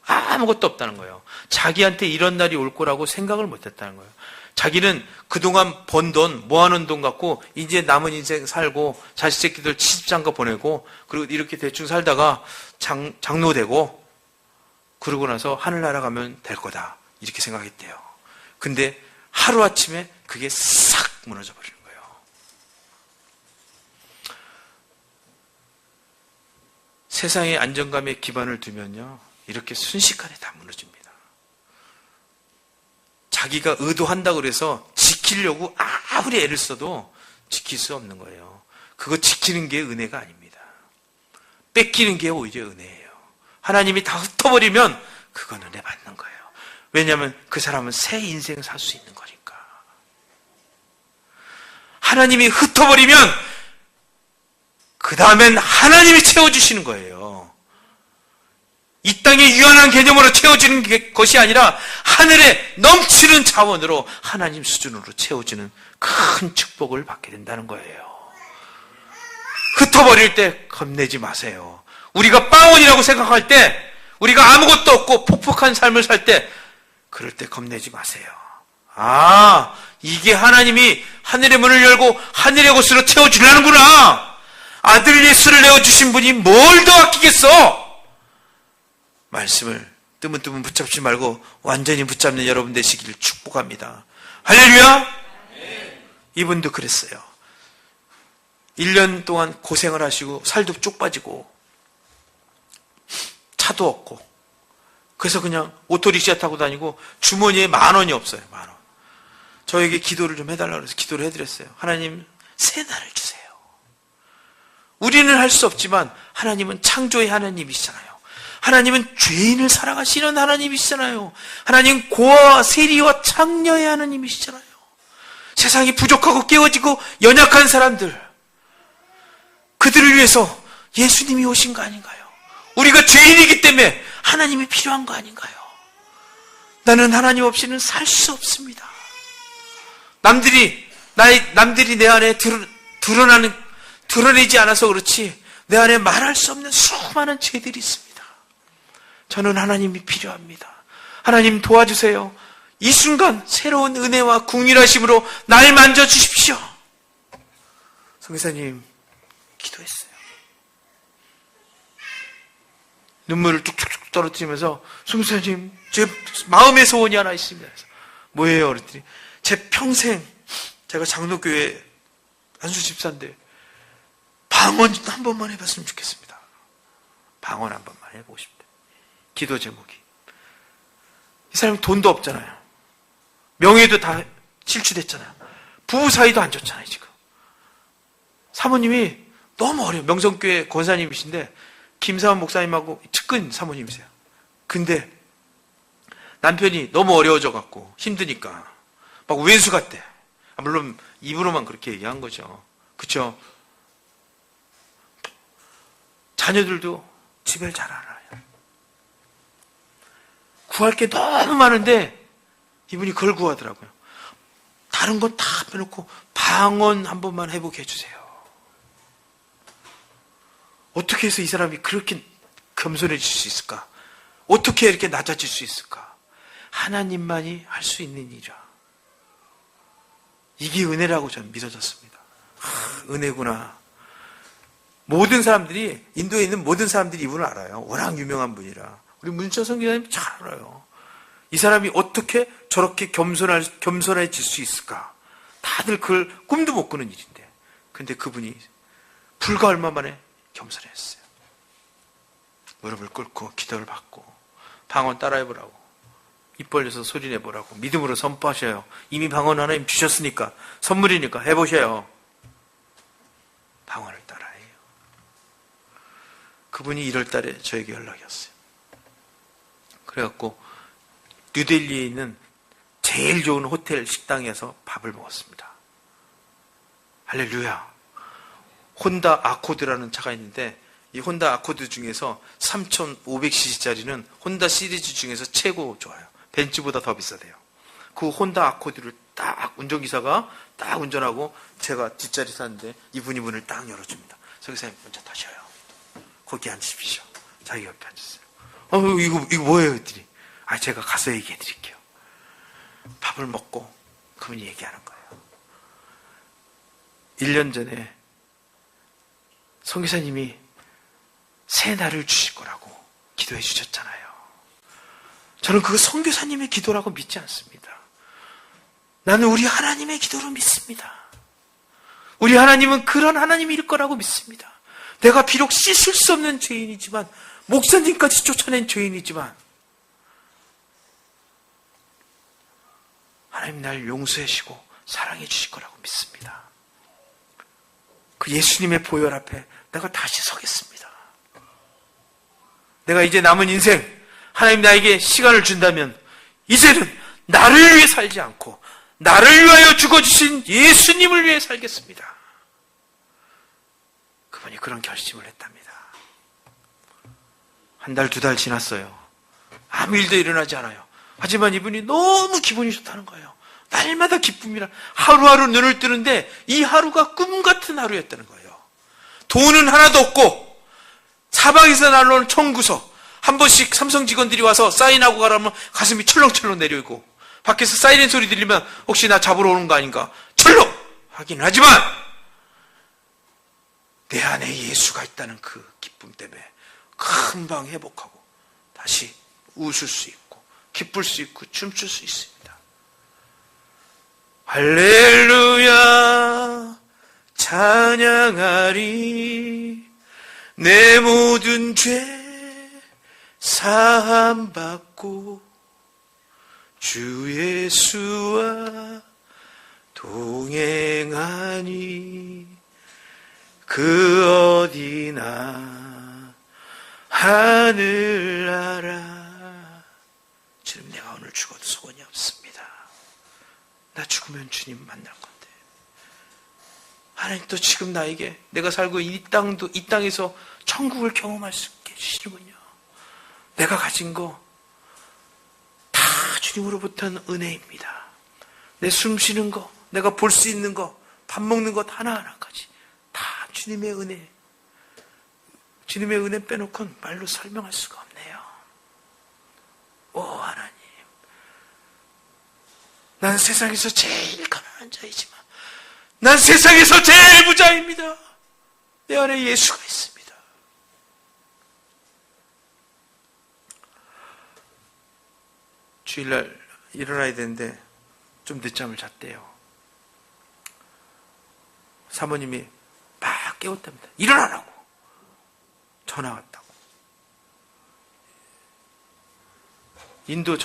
아무것도 없다는 거예요. 자기한테 이런 날이 올 거라고 생각을 못 했다는 거예요. 자기는 그동안 번 돈, 모아놓은 돈 갖고 이제 남은 인생 살고 자식 새끼들 시집장가 보내고 그리고 이렇게 대충 살다가 장로 되고 그러고 나서 하늘나라 가면 될 거다. 이렇게 생각했대요. 근데 하루아침에 그게 싹 무너져 버리는 거예요. 세상의 안정감에 기반을 두면요, 이렇게 순식간에 다 무너집니다. 자기가 의도한다고 그래서 지키려고 아무리 애를 써도 지킬 수 없는 거예요. 그거 지키는 게 은혜가 아닙니다. 뺏기는 게 오히려 은혜예요. 하나님이 다 흩어버리면 그건 은혜 받는 거예요. 왜냐하면 그 사람은 새 인생 살 수 있는 거니까. 하나님이 흩어버리면 그 다음엔 하나님이 채워주시는 거예요. 이 땅의 유한한 개념으로 채워지는 것이 아니라 하늘에 넘치는 자원으로 하나님 수준으로 채워지는 큰 축복을 받게 된다는 거예요. 흩어버릴 때 겁내지 마세요. 우리가 빵원이라고 생각할 때, 우리가 아무것도 없고 폭폭한 삶을 살 때, 그럴 때 겁내지 마세요. 아, 이게 하나님이 하늘의 문을 열고 하늘의 곳으로 채워주려는구나. 아들 예수를 내어주신 분이 뭘 더 아끼겠어? 말씀을 뜨문뜨문 붙잡지 말고 완전히 붙잡는 여러분 되시기를 축복합니다. 할렐루야! 이분도 그랬어요. 1년 동안 고생을 하시고 살도 쭉 빠지고 차도 없고 그래서 그냥 오토리시아 타고 다니고 주머니에 10,000원이 없어요. 10,000원. 저에게 기도를 좀 해달라고 해서 기도를 해드렸어요. 하나님, 세날을 주세요. 우리는 할 수 없지만 하나님은 창조의 하나님이시잖아요. 하나님은 죄인을 사랑하시는 하나님이시잖아요. 하나님은 고아와 세리와 창녀의 하나님이시잖아요. 세상이 부족하고 깨어지고 연약한 사람들, 그들을 위해서 예수님이 오신 거 아닌가요? 우리가 죄인이기 때문에 하나님이 필요한 거 아닌가요? 나는 하나님 없이는 살 수 없습니다. 남들이 내 안에 드러내지 않아서 그렇지 내 안에 말할 수 없는 수많은 죄들이 있습니다. 저는 하나님이 필요합니다. 하나님 도와주세요. 이 순간 새로운 은혜와 궁휼하심으로 날 만져주십시오. 성교사님 기도했어요. 눈물을 뚝뚝뚝 떨어뜨리면서 성교사님 제 마음의 소원이 하나 있습니다. 그래서 뭐예요? 그랬더니 제 평생 제가 장로교회 안수 집사인데 방언 한 번만 해봤으면 좋겠습니다. 방언 한 번만 해보고 싶다. 기도 제목이. 이 사람이 돈도 없잖아요. 명예도 다 실추됐잖아요. 부부 사이도 안 좋잖아요, 지금. 사모님이 너무 어려워요. 명성교회 권사님이신데 김사원 목사님하고 측근 사모님이세요. 근데 남편이 너무 어려워져갖고 힘드니까 막 왼수 같대. 물론 입으로만 그렇게 얘기한 거죠. 그쵸? 자녀들도 집을 잘 알아요. 구할 게 너무 많은데 이분이 그걸 구하더라고요. 다른 건 다 빼놓고 방언 한 번만 해보게 해주세요. 어떻게 해서 이 사람이 그렇게 겸손해질 수 있을까? 어떻게 이렇게 낮아질 수 있을까? 하나님만이 할 수 있는 일이라. 이게 은혜라고 저는 믿어졌습니다. 은혜구나. 모든 사람들이, 인도에 있는 모든 사람들이 이분을 알아요. 워낙 유명한 분이라. 우리 문철 선교사님 잘 알아요. 이 사람이 어떻게 저렇게 겸손해질 수 있을까? 다들 그걸 꿈도 못 꾸는 일인데. 근데 그분이 불과 얼마 만에 겸손했어요. 무릎을 꿇고 기도를 받고 방언 따라해보라고, 입 벌려서 소리내보라고 믿음으로 선포하셔요. 이미 방언 하나님 주셨으니까, 선물이니까 해보셔요. 방언을 따라해요. 그분이 1월 달에 저에게 연락이 왔어요. 그래갖고 뉴델리에 있는 제일 좋은 호텔 식당에서 밥을 먹었습니다. 할렐루야. 혼다 아코드라는 차가 있는데 이 혼다 아코드 중에서 3,500cc짜리는 혼다 시리즈 중에서 최고 좋아요. 벤츠보다 더 비싸대요. 그 혼다 아코드를 딱 운전기사가 딱 운전하고 제가 뒷자리 탔는데 이분이 문을 딱 열어줍니다. 선교사님 먼저 타셔요. 거기 앉으십시오. 자기 옆에 앉았어요. 이거 뭐예요? 했더니 제가 가서 얘기해 드릴게요. 밥을 먹고 그분이 얘기하는 거예요. 1년 전에 선교사님이 새 날을 주실 거라고 기도해 주셨잖아요. 저는 그거 선교사님의 기도라고 믿지 않습니다. 나는 우리 하나님의 기도로 믿습니다. 우리 하나님은 그런 하나님일 거라고 믿습니다. 내가 비록 씻을 수 없는 죄인이지만, 목사님까지 쫓아낸 죄인이지만, 하나님 날 용서하시고 사랑해 주실 거라고 믿습니다. 그 예수님의 보혈 앞에 내가 다시 서겠습니다. 내가 이제 남은 인생, 하나님 나에게 시간을 준다면 이제는 나를 위해 살지 않고 나를 위하여 죽어주신 예수님을 위해 살겠습니다. 그분이 그런 결심을 했답니다. 한 달, 2달 지났어요. 아무 일도 일어나지 않아요. 하지만 이분이 너무 기분이 좋다는 거예요. 날마다 기쁨이라 하루하루 눈을 뜨는데 이 하루가 꿈 같은 하루였다는 거예요. 돈은 하나도 없고 사방에서 날아오는 청구서, 한 번씩 삼성 직원들이 와서 사인하고 가라면 가슴이 철렁철렁 내려오고, 밖에서 사이렌 소리 들리면 혹시 나 잡으러 오는 거 아닌가 철렁 하긴 하지만 내 안에 예수가 있다는 그 기쁨 때문에 금방 회복하고 다시 웃을 수 있고 기쁠 수 있고 춤출 수 있습니다. 할렐루야 찬양하리 내 모든 죄 사함받고 주 예수와 동행하니 그 어디나 하늘나라. 주님, 내가 오늘 죽어도 소원이 없습니다. 나 죽으면 주님 만날 건데 하나님 또 지금 나에게 내가 살고 이 땅에서 천국을 경험할 수 있게 해주시는군요. 내가 가진 거 다 주님으로부터는 은혜입니다. 내 숨 쉬는 거, 내가 볼 수 있는 거, 밥 먹는 것 하나하나까지 다 주님의 은혜. 주님의 은혜 빼놓고는 말로 설명할 수가 없네요. 오 하나님, 난 세상에서 제일 가난한 자이지만 난 세상에서 제일 부자입니다. 내 안에 예수가 있습니다. 주일날 일어나야 되는데 좀 늦잠을 잤대요. 사모님이 막 깨웠답니다. 일어나라고. 전화 왔다고. 인도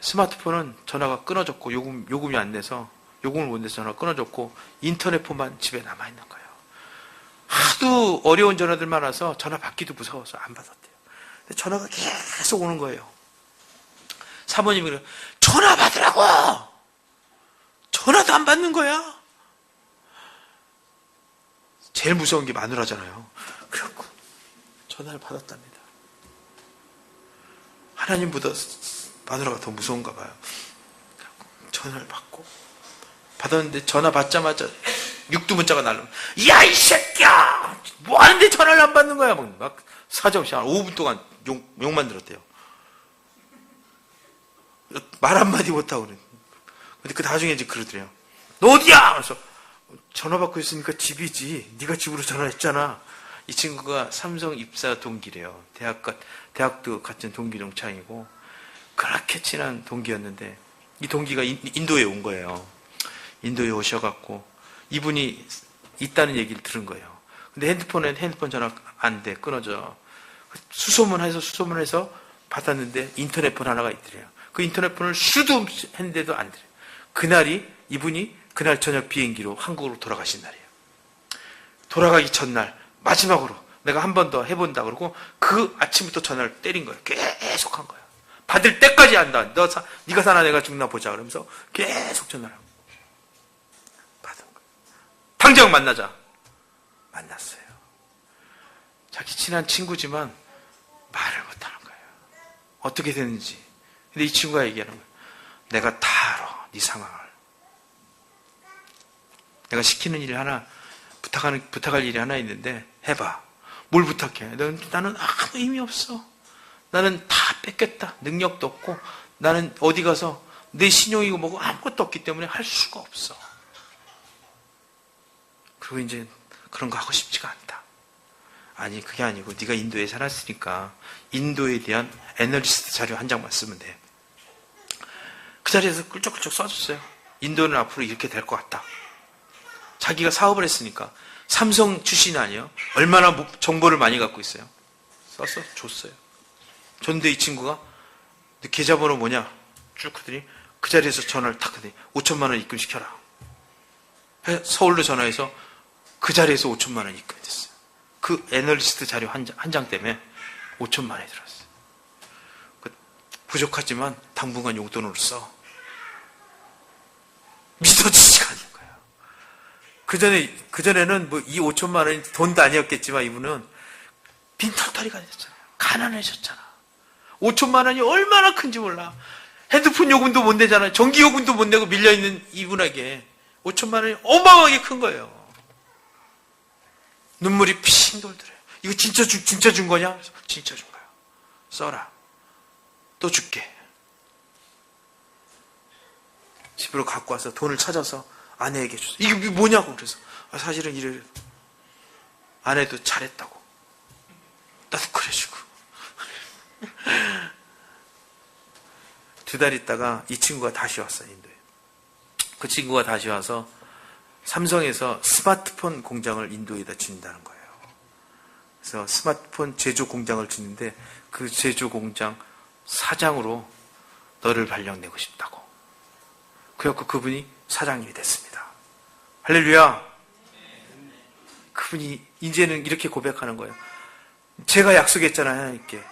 스마트폰은 전화가 끊어졌고 요금이 안 내서 요금을 못 내서 전화가 끊어졌고 인터넷폰만 집에 남아있는 거예요. 하도 어려운 전화들만 와서 전화 받기도 무서워서 안 받았대요. 근데 전화가 계속 오는 거예요. 사모님이 그래요. 전화 받으라고! 전화도 안 받는 거야. 제일 무서운 게 마누라잖아요. 그래갖고 전화를 받았답니다. 하나님보다 마누라가 더 무서운가 봐요. 전화를 받았는데 전화 받자마자 육두문자가 날라오면 야 이 새끼야! 뭐 하는데 전화를 안 받는 거야? 막 사정없이 한 5분 동안 욕만 들었대요. 말 한마디 못하고 그래. 근데 그 나중에 이제 그러더래요. 너 어디야? 그래서 전화 받고 있으니까 집이지. 네가 집으로 전화했잖아. 이 친구가 삼성 입사 동기래요. 대학도 같은 동기 동창이고 그렇게 친한 동기였는데 이 동기가 인도에 온 거예요. 인도에 오셔갖고 이분이 있다는 얘기를 들은 거예요. 근데 핸드폰 전화 안 돼. 끊어져. 수소문해서 받았는데 인터넷폰 하나가 있더래요. 그 인터넷폰을 수도 했는데도 안 돼요. 이분이 그날 저녁 비행기로 한국으로 돌아가신 날이에요. 돌아가기 전날 마지막으로 내가 한 번 더 해본다 그러고 그 아침부터 전화를 때린 거예요. 계속 한 거예요. 받을 때까지 한다. 네가 사나 내가 죽나 보자 그러면서 계속 전화를 하고 받은 거예요. 당장 만나자. 만났어요. 자기 친한 친구지만 말을 못하는 거예요. 어떻게 됐는지. 근데 이 친구가 얘기하는 거예요. 내가 다 알아. 네 상황을. 내가 시키는 일 하나, 부탁할 일이 하나 있는데 해봐. 뭘 부탁해? 나는 아무 의미 없어. 나는 다 뺏겼다. 능력도 없고 나는 어디 가서 내 신용이고 뭐고 아무것도 없기 때문에 할 수가 없어. 그리고 이제 그런 거 하고 싶지가 않다. 아니, 그게 아니고 네가 인도에 살았으니까 인도에 대한 애널리스트 자료 한 장만 쓰면 돼. 그 자리에서 꿀쩍꿀쩍 써줬어요. 인도는 앞으로 이렇게 될 것 같다. 자기가 사업을 했으니까. 삼성 출신이 아니에요. 얼마나 정보를 많이 갖고 있어요. 써서 줬어요. 줬는데 이 친구가 계좌번호 뭐냐 쭉 하더니 그 자리에서 전화를 탁 하더니 5천만 원 입금시켜라. 서울로 전화해서 그 자리에서 5천만 원 입금이 됐어요. 그 애널리스트 자료 한 장 때문에 5천만 원이 들어왔어요. 부족하지만 당분간 용돈으로 써. 믿어지지가 않는 거예요. 그전에는 뭐 이 5천만 원이 돈도 아니었겠지만 이분은 빈털터리가 됐잖아요. 가난해졌잖아. 5천만 원이 얼마나 큰지 몰라. 핸드폰 요금도 못 내잖아요. 전기 요금도 못 내고 밀려있는 이분에게 5천만 원이 어마어마하게 큰 거예요. 눈물이 핑 돌더래요. 이거 진짜 준 거냐? 그래서 진짜 준 거야. 써라. 또 줄게. 집으로 갖고 와서 돈을 찾아서 아내에게 줬어. 이게 뭐냐고. 그래서 사실은 이래. 아내도 잘했다고. 나도 그래주고. 2달 있다가 이 친구가 다시 왔어요. 인도에. 그 친구가 다시 와서 삼성에서 스마트폰 공장을 인도에다 짓는다는 거예요. 그래서 스마트폰 제조 공장을 짓는데 그 제조 공장 사장으로 너를 발령내고 싶다고. 그래갖고 그분이 사장님이 됐습니다. 할렐루야. 그분이 이제는 이렇게 고백하는 거예요. 제가 약속했잖아요, 하나님께.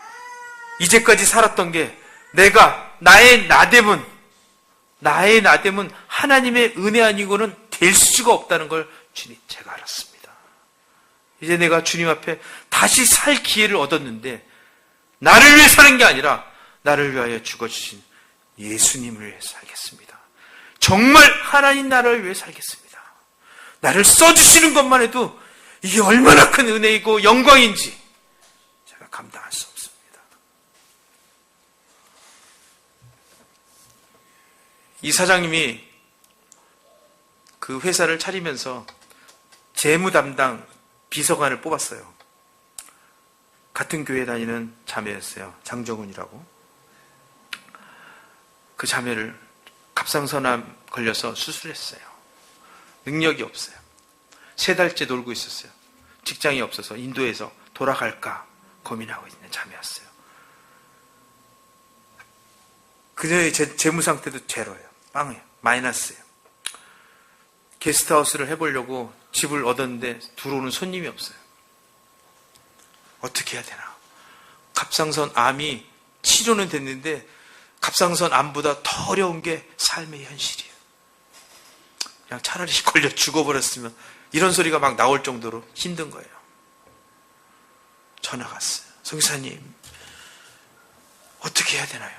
이제까지 살았던 게 나의 나됨은 하나님의 은혜 아니고는 될 수가 없다는 걸 주님 제가 알았습니다. 이제 내가 주님 앞에 다시 살 기회를 얻었는데 나를 위해 사는 게 아니라 나를 위하여 죽어주신 예수님을 위해 살겠습니다. 정말 하나님 나라를 위해 살겠습니다. 나를 써주시는 것만 해도 이게 얼마나 큰 은혜이고 영광인지 제가 감당할 수 없습니다. 이 사장님이 그 회사를 차리면서 재무 담당 비서관을 뽑았어요. 같은 교회 다니는 자매였어요. 장정훈이라고. 그 자매를 갑상선암 걸려서 수술했어요. 능력이 없어요. 3달째 놀고 있었어요. 직장이 없어서 인도에서 돌아갈까 고민하고 있는 자매였어요. 그녀의 재무 상태도 제로예요. 빵이에요. 마이너스예요. 게스트하우스를 해보려고 집을 얻었는데 들어오는 손님이 없어요. 어떻게 해야 되나? 갑상선 암이 치료는 됐는데 갑상선 암보다 더 어려운 게 삶의 현실이에요. 그냥 차라리 걸려 죽어버렸으면 이런 소리가 막 나올 정도로 힘든 거예요. 전화가 왔어요. 성교사님, 어떻게 해야 되나요?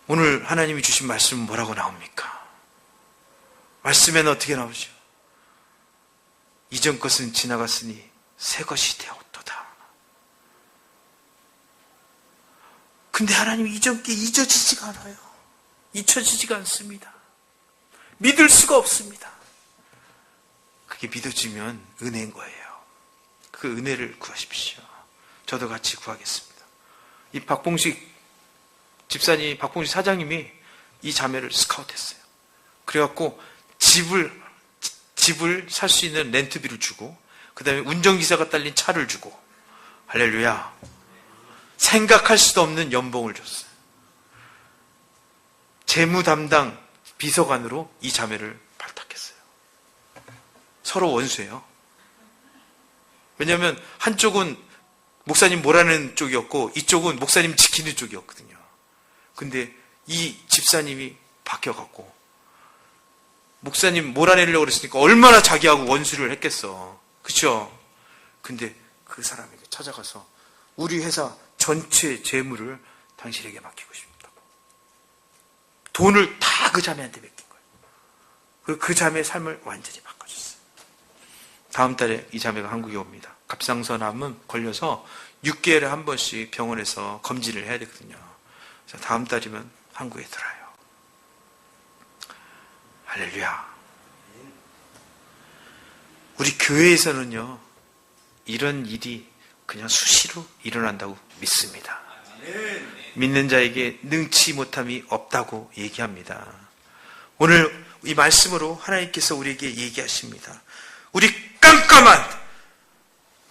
오늘 하나님이 주신 말씀은 뭐라고 나옵니까? 말씀에는 어떻게 나오죠? 이전 것은 지나갔으니 새 것이 되었도다. 근데 하나님이 이전 게 잊어지지가 않아요. 잊혀지지가 않습니다. 믿을 수가 없습니다. 그게 믿어지면 은혜인 거예요. 그 은혜를 구하십시오. 저도 같이 구하겠습니다. 이 박봉식 집사님, 박봉식 사장님이 이 자매를 스카우트했어요. 그래갖고 집을 살 수 있는 렌트비를 주고, 그 다음에 운전기사가 딸린 차를 주고, 할렐루야. 생각할 수도 없는 연봉을 줬어요. 재무 담당 비서관으로 이 자매를 발탁했어요. 서로 원수예요. 왜냐하면 한쪽은 목사님 몰아내는 쪽이었고 이쪽은 목사님 지키는 쪽이었거든요. 근데 이 집사님이 바뀌어갖고 목사님 몰아내려고 그랬으니까 얼마나 자기하고 원수를 했겠어. 그쵸? 근데 그 사람에게 찾아가서 우리 회사 전체 재물을 당신에게 맡기고 싶다고. 돈을 다 그 자매한테 맡긴 거예요. 그리고 그 자매의 삶을 완전히 바꿔줬어요. 다음 달에 이 자매가 한국에 옵니다. 갑상선암은 걸려서 6개월에 한 번씩 병원에서 검진을 해야 되거든요. 그래서 다음 달이면 한국에 들어요. 할렐루야. 우리 교회에서는요, 이런 일이 그냥 수시로 일어난다고 믿습니다. 믿는 자에게 능치 못함이 없다고 얘기합니다. 오늘 이 말씀으로 하나님께서 우리에게 얘기하십니다. 우리 깜깜한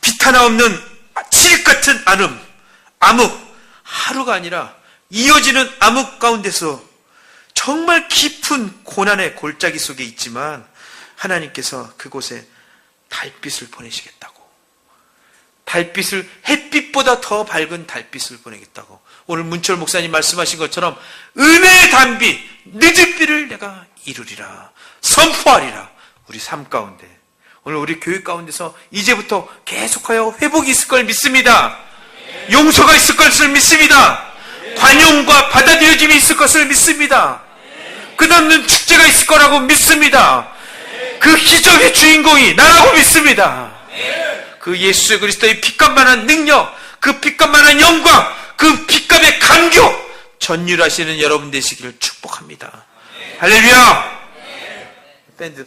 빛 하나 없는 칠흑 같은 암흑, 하루가 아니라 이어지는 암흑 가운데서 정말 깊은 고난의 골짜기 속에 있지만 하나님께서 그곳에 달빛을 보내시겠다고, 달빛을, 햇빛보다 더 밝은 달빛을 보내겠다고, 오늘 문철 목사님 말씀하신 것처럼 은혜의 단비, 늦은 비를 내가 이루리라, 선포하리라. 우리 삶 가운데, 오늘 우리 교회 가운데서 이제부터 계속하여 회복이 있을 걸 믿습니다. 용서가 있을 것을 믿습니다. 관용과 받아들여짐이 있을 것을 믿습니다. 끝없는 축제가 있을 거라고 믿습니다. 그 기적의 주인공이 나라고 믿습니다. 그 예수 그리스도의 빛감만한 능력, 그 빛감만한 영광, 그 빛감의 감격 전율하시는 여러분 되시기를 축복합니다. 할렐루야. 밴드